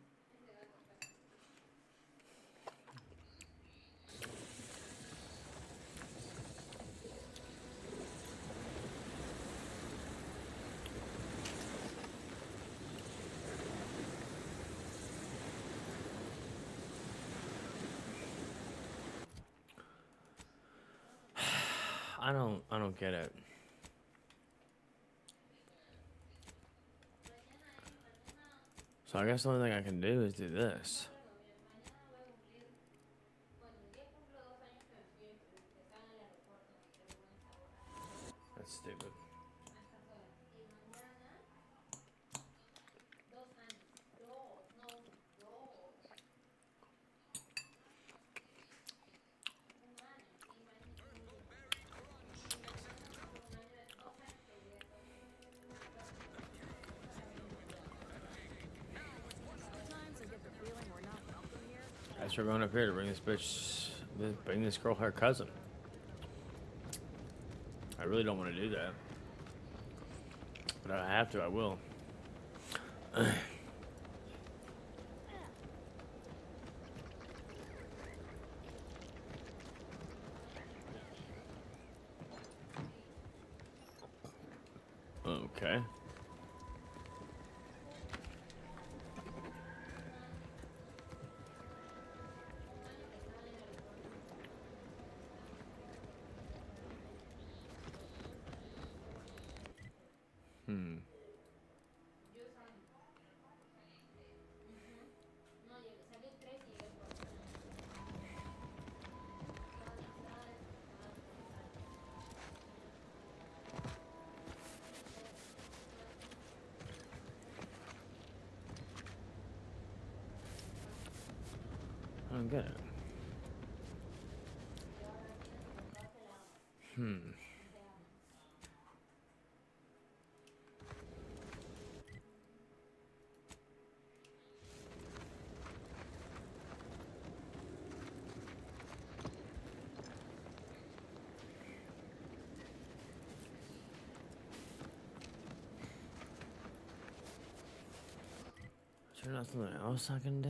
I don't get it. So I guess the only thing I can do is do this. That's stupid. Sometimes I get the feeling we're not welcome here. Guess we're going up here to bring this girl her cousin. I really don't want to do that. But I have to, I will. Okay. I don't get it. Is there nothing else I can do?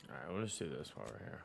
Alright, we'll just do this while we're here.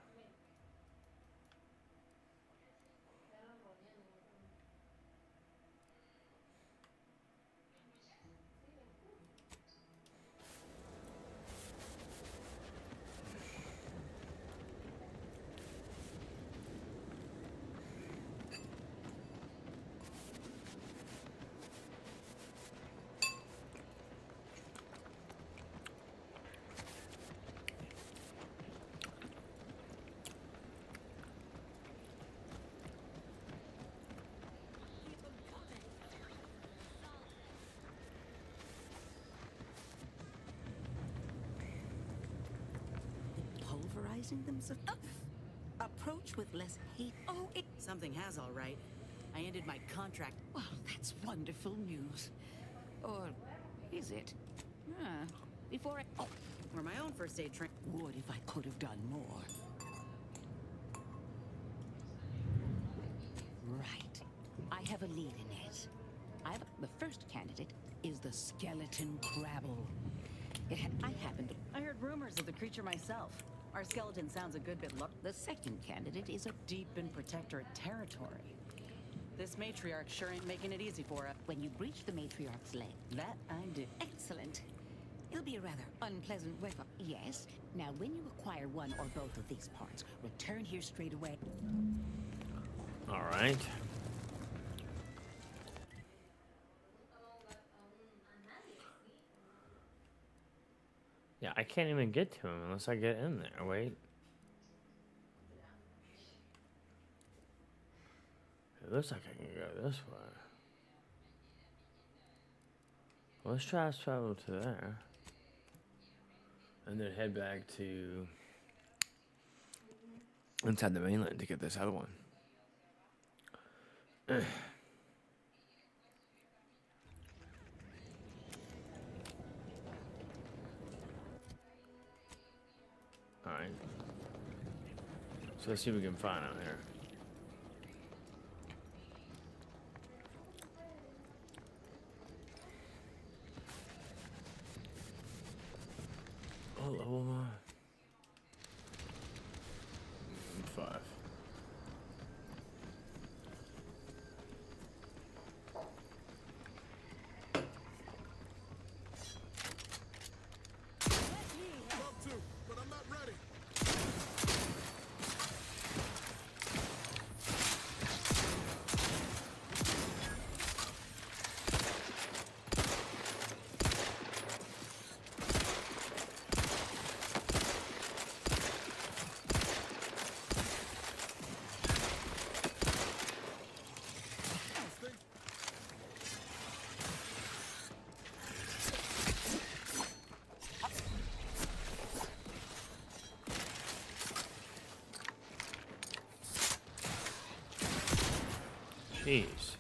Pulverizing themselves? Approach with less hate. Oh, something has, all right. I ended my contract. Well, that's wonderful news. Or is it? Before I... Oh, Or my own first aid train. would if I could have done more. Right. I have a lead in it. The first candidate is the skeleton crabble. I happen to... I heard rumors of the creature myself. Our skeleton sounds a good bit The second candidate is a... deep in protectorate territory. This matriarch sure ain't making it easy for us. When you breach the matriarch's leg. That I do. Excellent. It'll be a rather unpleasant weapon. Yes. Now, when you acquire one or both of these parts, return here straight away. Alright. Yeah, I can't even get to him unless I get in there. Wait. It looks like I can go this way. Well, let's try to travel to there. And then head back to inside the mainland to get this other one. Alright. So let's see what we can find out here. Oh, level 5. Love to, but I'm not ready. Jeez.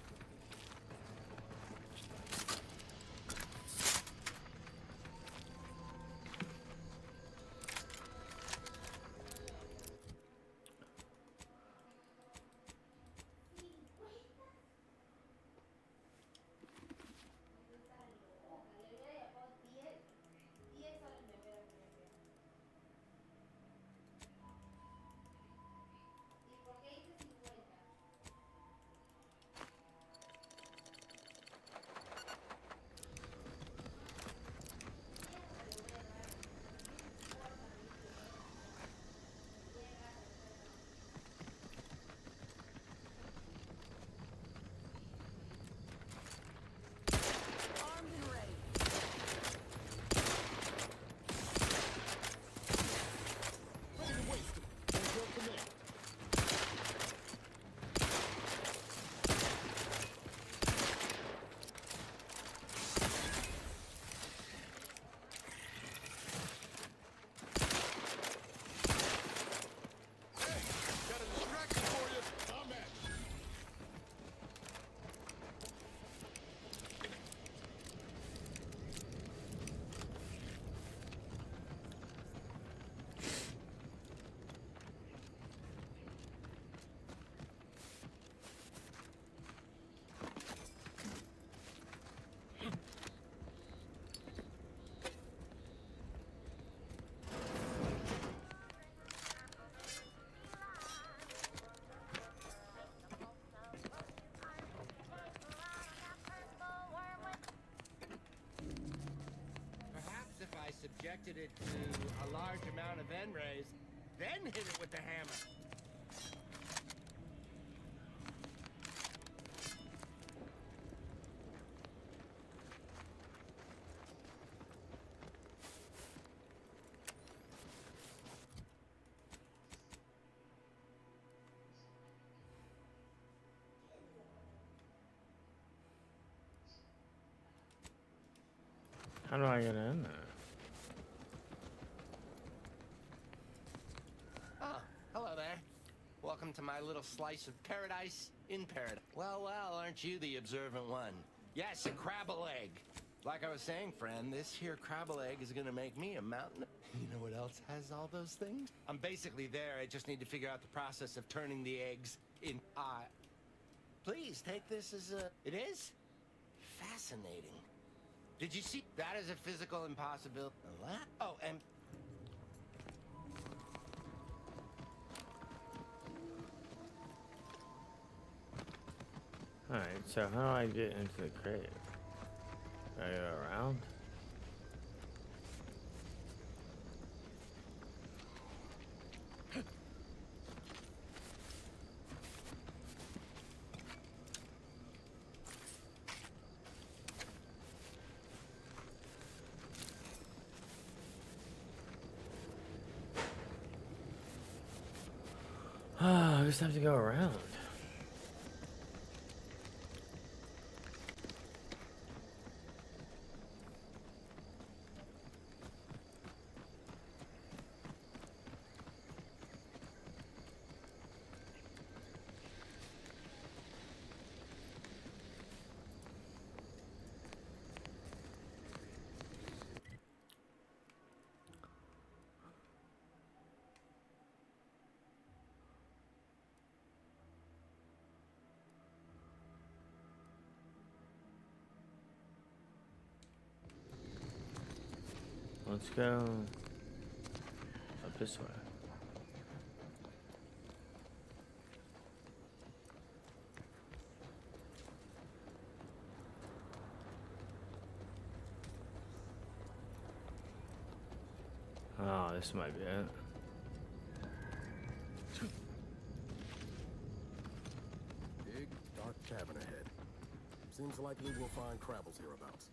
Perhaps if I subjected it to a large amount of N-rays, then hit it with the hammer. How do I get in there? Oh, hello there. Welcome to my little slice of paradise in paradise. Well, aren't you the observant one? Yes, a crabble egg. Like I was saying, friend, this here crabble egg is gonna make me a mountain. You know what else has all those things? I'm basically there. I just need to figure out the process of turning the eggs in. Please take this as a. It is fascinating. Did you see? That is a physical impossibility. Oh, and Alright, so how do I get into the crate? Do I go around? I just have to go around. let's go up this way. Oh, this might be it. Big, dark cavern ahead. Seems likely we'll find Crabbles hereabouts.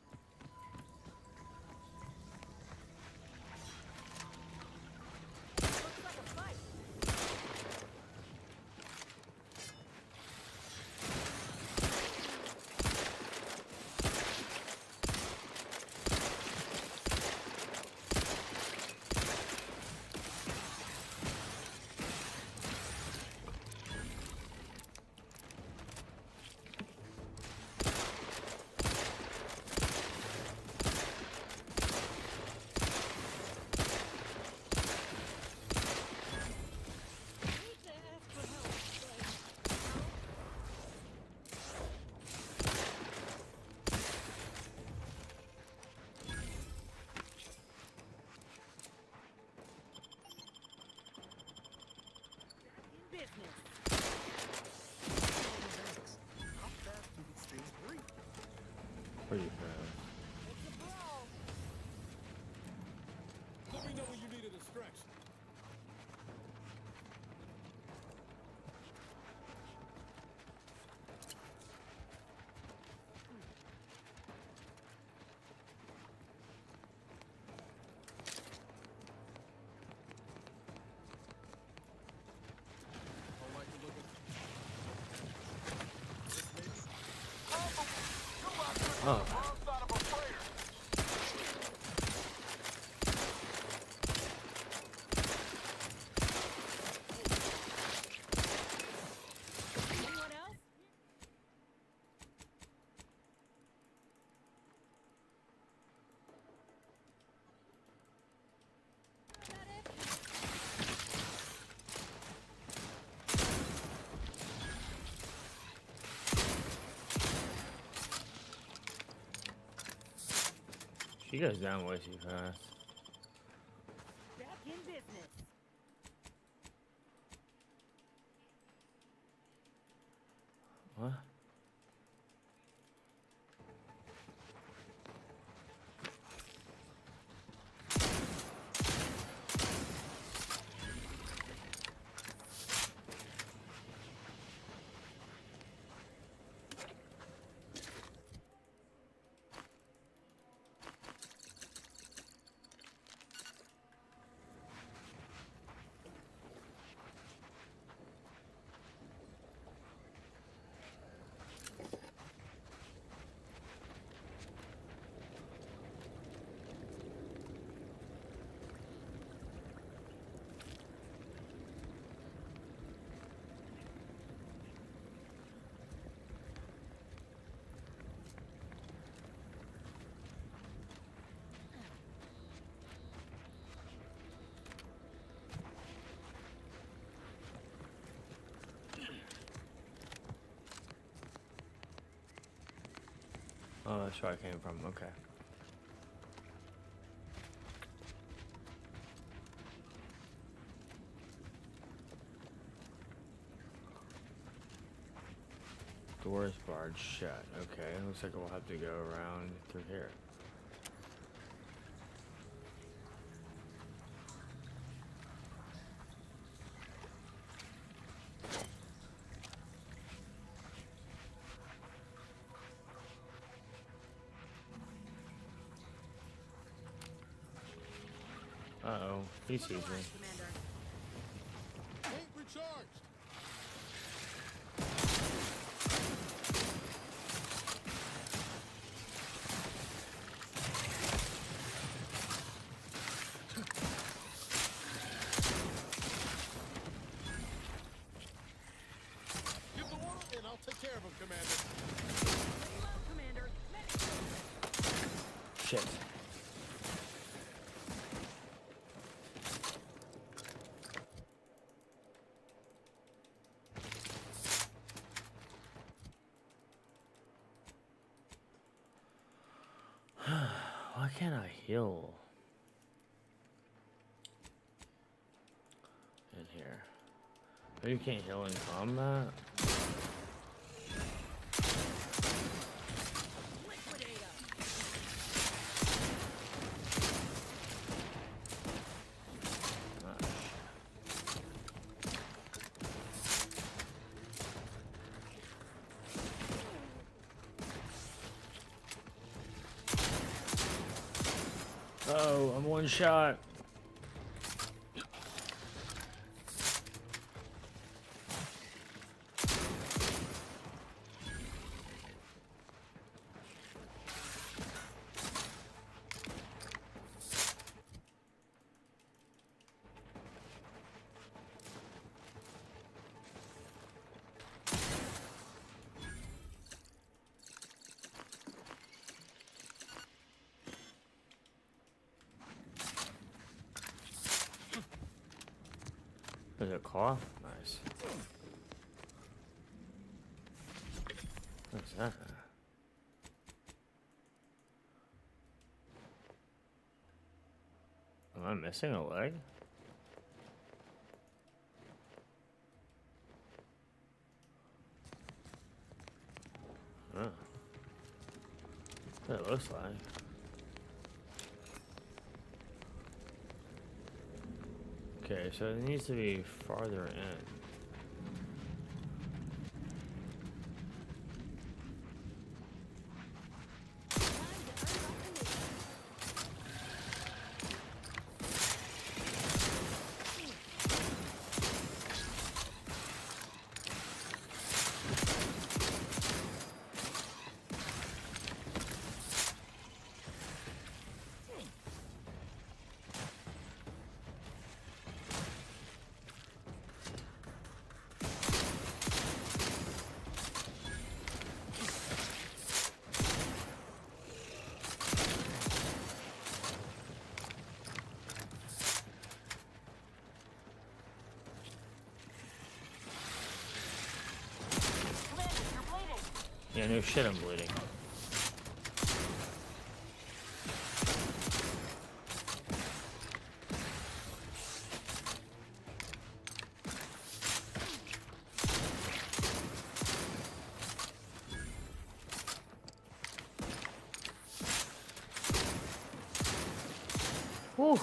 Pretty fast. Let me know when you needed a stretch. Oh. She goes down way too fast. Back in business. What? Oh, that's where I came from. Okay. Doors barred shut. Okay, looks like we'll have to go around through here. Uh-oh, he sees me. Ain't recharged. Give the order and I'll take care of him, Commander. Shit. Why can't I heal? You can't heal in combat. Oh, I'm one shot. There's a claw? Nice. What's that? Am I missing a leg? Huh. That's what it looks like. Okay, so it needs to be farther in. Yeah, no shit, I'm bleeding. Whew.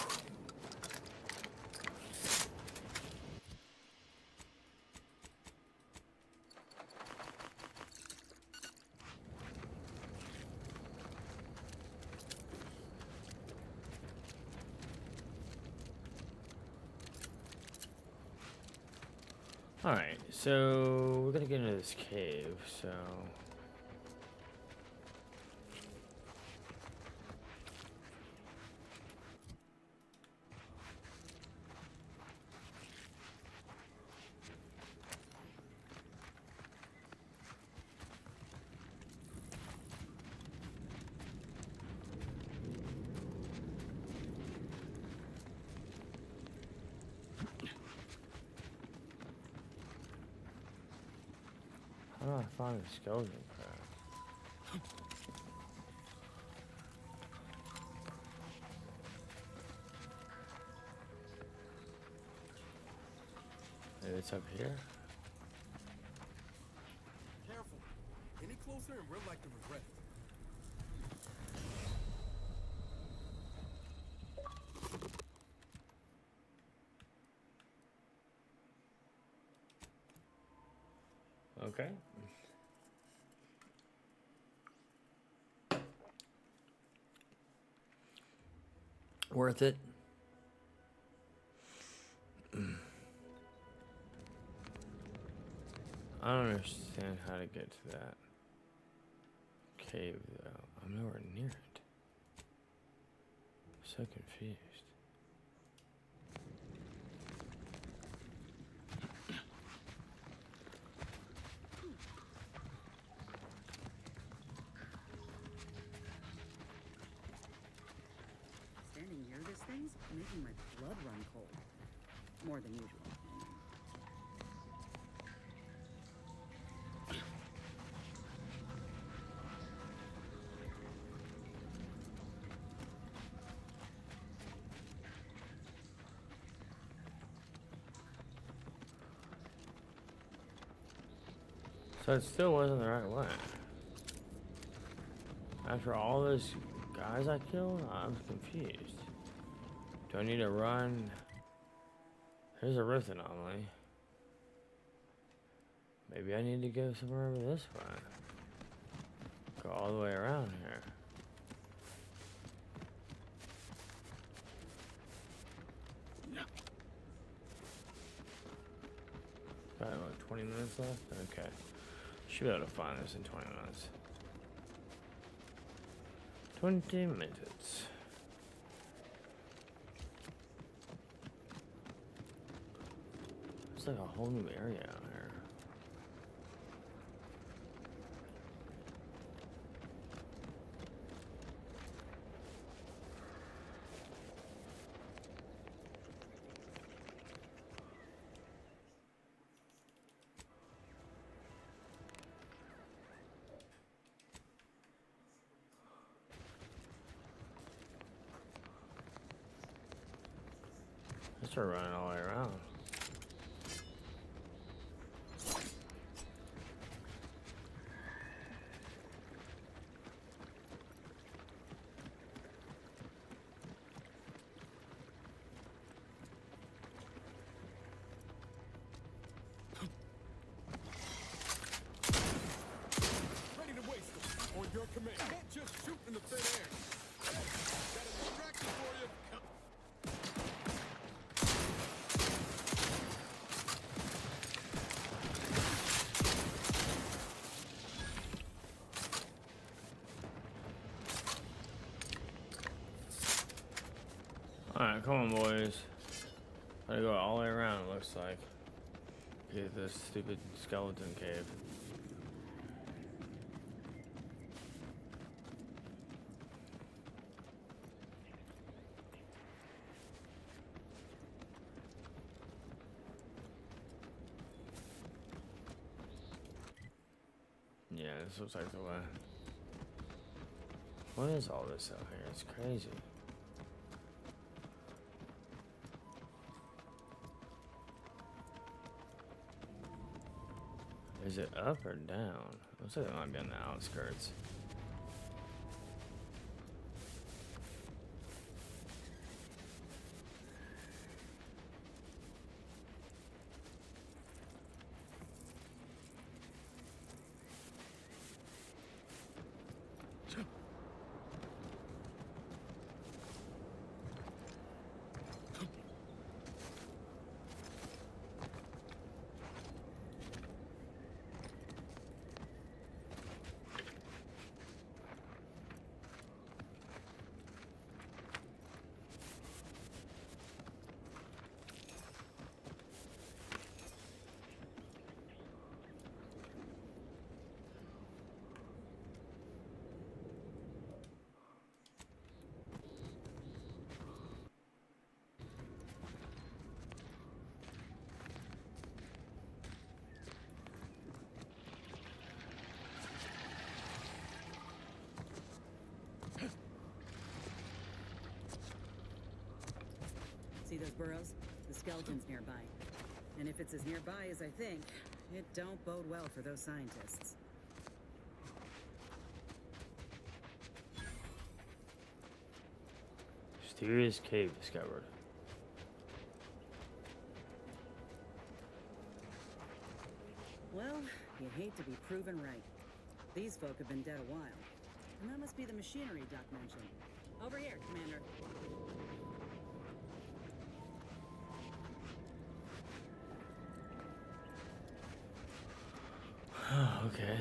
Alright, so we're gonna get into this cave, so... How do I find the skeleton crab? Maybe it's up here? Careful. Any closer and we're like to regret it. Okay. Worth it. I don't understand how to get to that cave, though. I'm nowhere near it. I'm so confused. Standing near this thing's making my blood run cold. More than usual. So it still wasn't the right way. After all those guys I killed, I'm confused. Do I need to run? Here's a rift anomaly. Maybe I need to go somewhere over this way. Go all the way around here. Got what, 20 minutes left? Okay. Should be able to find this in 20 minutes. 20 minutes. It's like a whole new area out here. I start running all the way around. Ready to waste them. On your command. Can't just shoot in the thin air. Got a distraction for you. Alright, come on, boys. Gotta go all the way around, it looks like. Get this stupid skeleton cave. Yeah, this looks like the way. What is all this out here? It's crazy. Is it up or down? Looks like it might be on the outskirts. See those burrows? The skeleton's nearby. And if it's as nearby as I think, it don't bode well for those scientists. Mysterious cave discovered. Well, you hate to be proven right. These folk have been dead a while. And that must be the machinery Doc mentioned. Over here, Commander. Okay.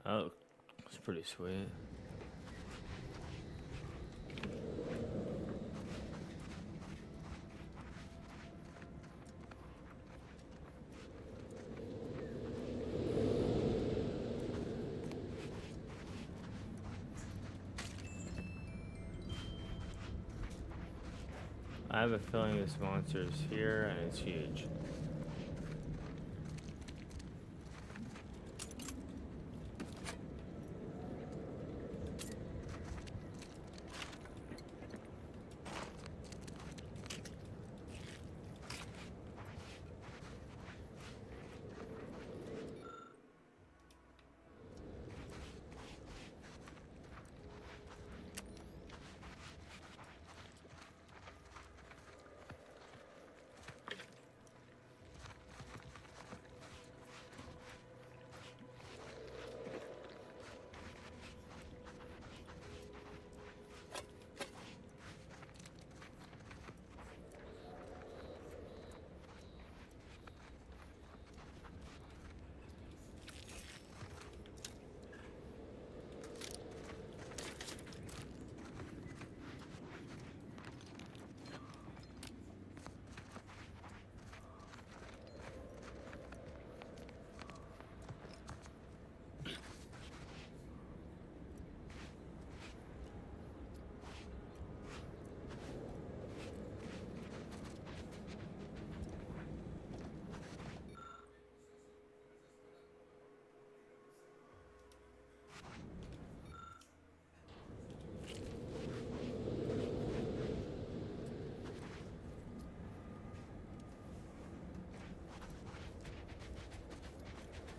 Oh, it's pretty sweet. I have a feeling this monster is here and it's huge.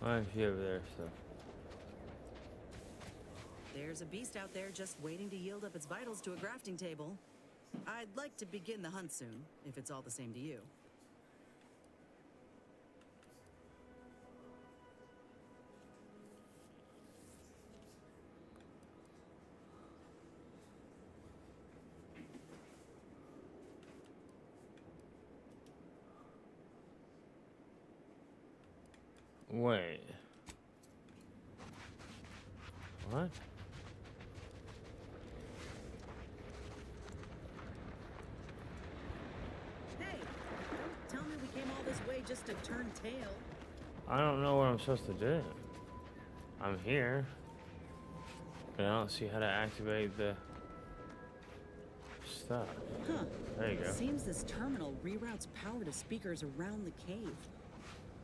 I see over there, so. There's a beast out there just waiting to yield up its vitals to a grafting table. I'd like to begin the hunt soon, if it's all the same to you. Wait. What? Hey, don't tell me we came all this way just to turn tail. I don't know what I'm supposed to do. I'm here. But I don't see how to activate the stuff. Huh. There you go. Seems this terminal reroutes power to speakers around the cave.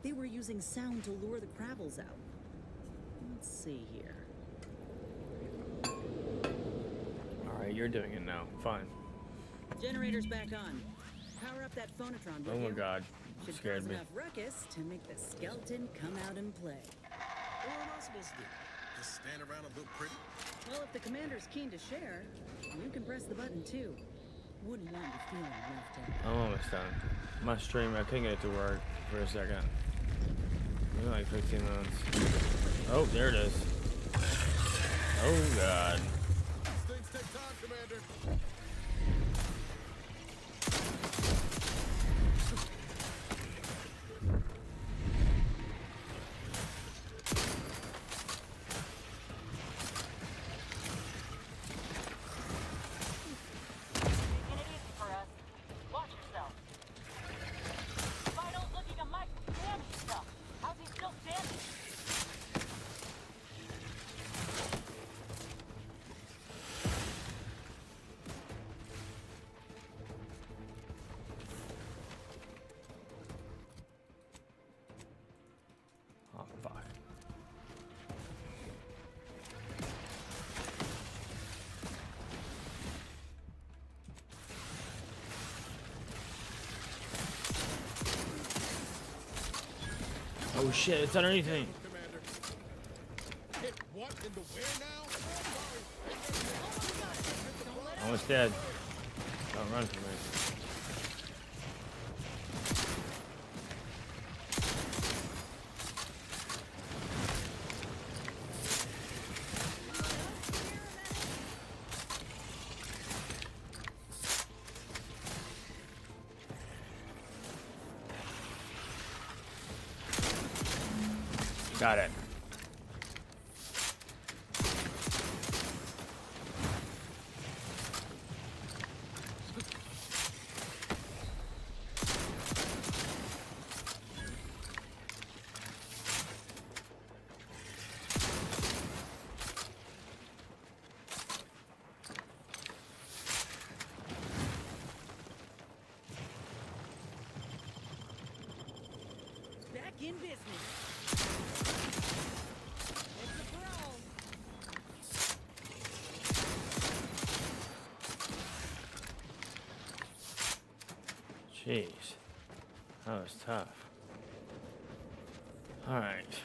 They were using sound to lure the Crabbles out. Let's see here. Alright, you're doing it now. Fine. Generator's back on. Power up that phonotron, will Oh my you? god. Should Scared cause me. enough ruckus to make the skeleton come out and play. What am I supposed to do? Just stand around and look pretty? Well, if the commander's keen to share, you can press the button too. Wouldn't want you feeling left out. I'm almost done. My stream, I couldn't get it to work for a second. Maybe like 15 minutes. Oh, there it is. Oh god. Things take time, Commander. Oh, fuck. Oh shit, it's underneath me. Commander. Hit what in the where now? Almost dead. Don't run from me. Got it. Back in business. It's a brawl. Jeez. That was tough. Alright.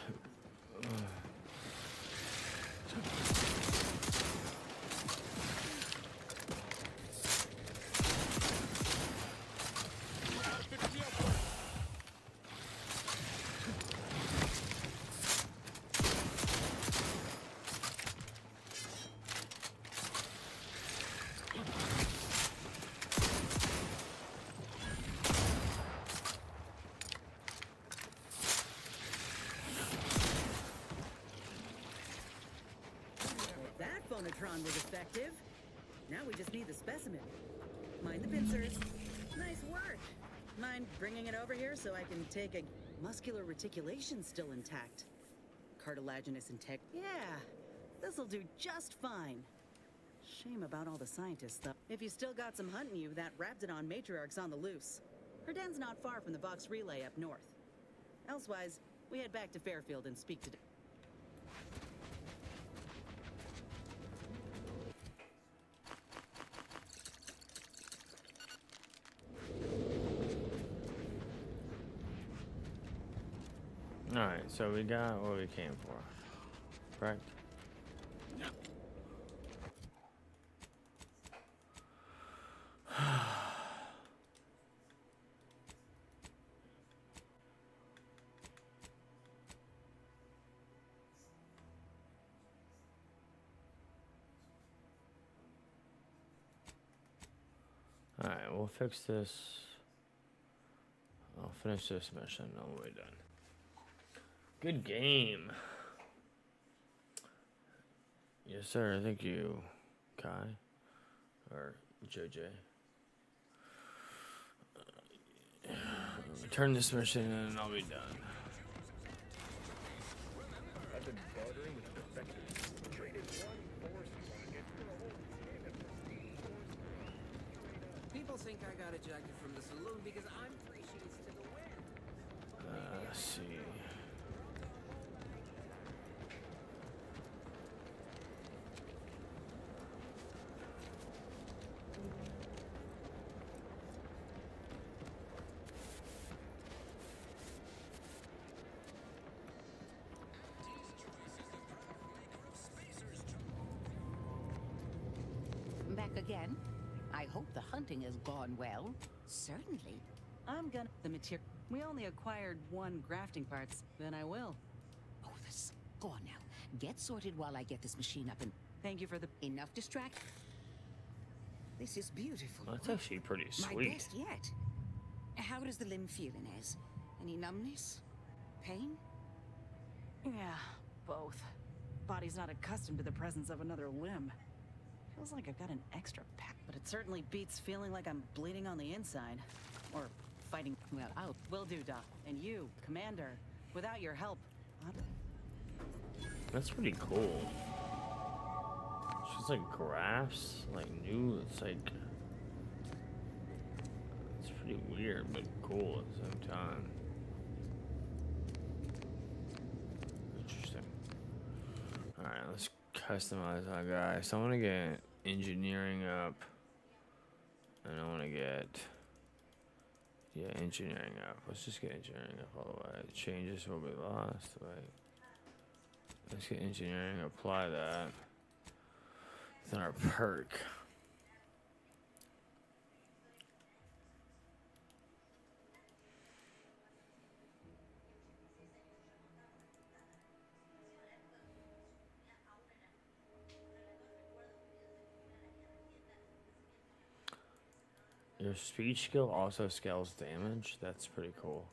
That phonotron was effective. Now we just need the specimen. Mind the pincers. Nice work. Mind bringing it over here so I can take a... Muscular reticulation still intact. Cartilaginous integ... Yeah, this'll do just fine. Shame about all the scientists, though. If you still got some hunting you, that Raptidon matriarch's on the loose. Her den's not far from the Vox Relay up north. Elsewise, we head back to Fairfield and speak to... Alright. Alright, so we got what we came for. Correct? Alright, we'll fix this. I'll finish this mission, and we'll be done. Good game. Yes, sir. Thank you, Kai. Or JJ. Turn this mission and I'll be done. I've been bartering with defectors. Traded one force rocket for a whole can of prestige force. People think I got ejected from the saloon because I'm 3 sheets to the wind. Let's see. Back again? I hope the hunting has gone well. Certainly. I'm gonna... The material... We only acquired 1 grafting parts. Then I will. Oh, this... Go on now. Get sorted while I get this machine up and... Thank you for the... Enough distract. This is beautiful. That's actually pretty My sweet. best yet. How does the limb feel, Inez? Any numbness? Pain? Yeah, both. Body's not accustomed to the presence of another limb. Feels like I've got an extra pack, but it certainly beats feeling like I'm bleeding on the inside. Or fighting. Well, I'll... Will do, Doc. And you, Commander. Without your help... That's pretty cool. She's like graphs, like new. It's like... It's pretty weird, but cool at the same time. Interesting. Alright, let's customize our guy. So I want to get engineering up. And I want to get... Yeah, engineering up. Let's just get engineering up all the way. The changes will be lost. Wait. Let's get engineering, apply that. Then our perk. Your speech skill also scales damage. That's pretty cool.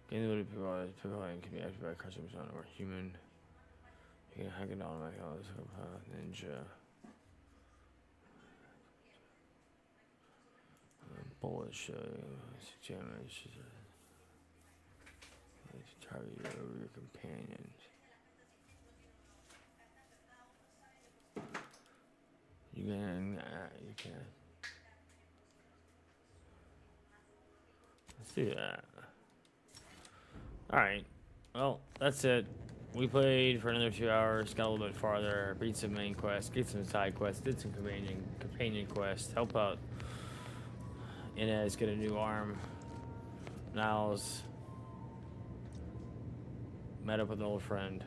Gain the ability to pick and can be activated by customers on or human. You can hack it on like ninja. Bullet show damage. Target your companions. You can. Let's do that. Alright. Well, that's it. We played for another 2 hours, got a little bit farther, beat some main quests, did some side quests, did some companion quests, help out Inez get a new arm. Niles met up with an old friend.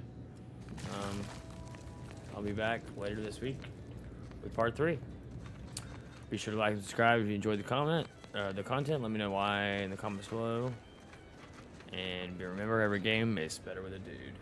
I'll be back later this week with part 3. Be sure to like and subscribe if you enjoyed the content. Let me know why in the comments below. And remember, every game is better with a dude.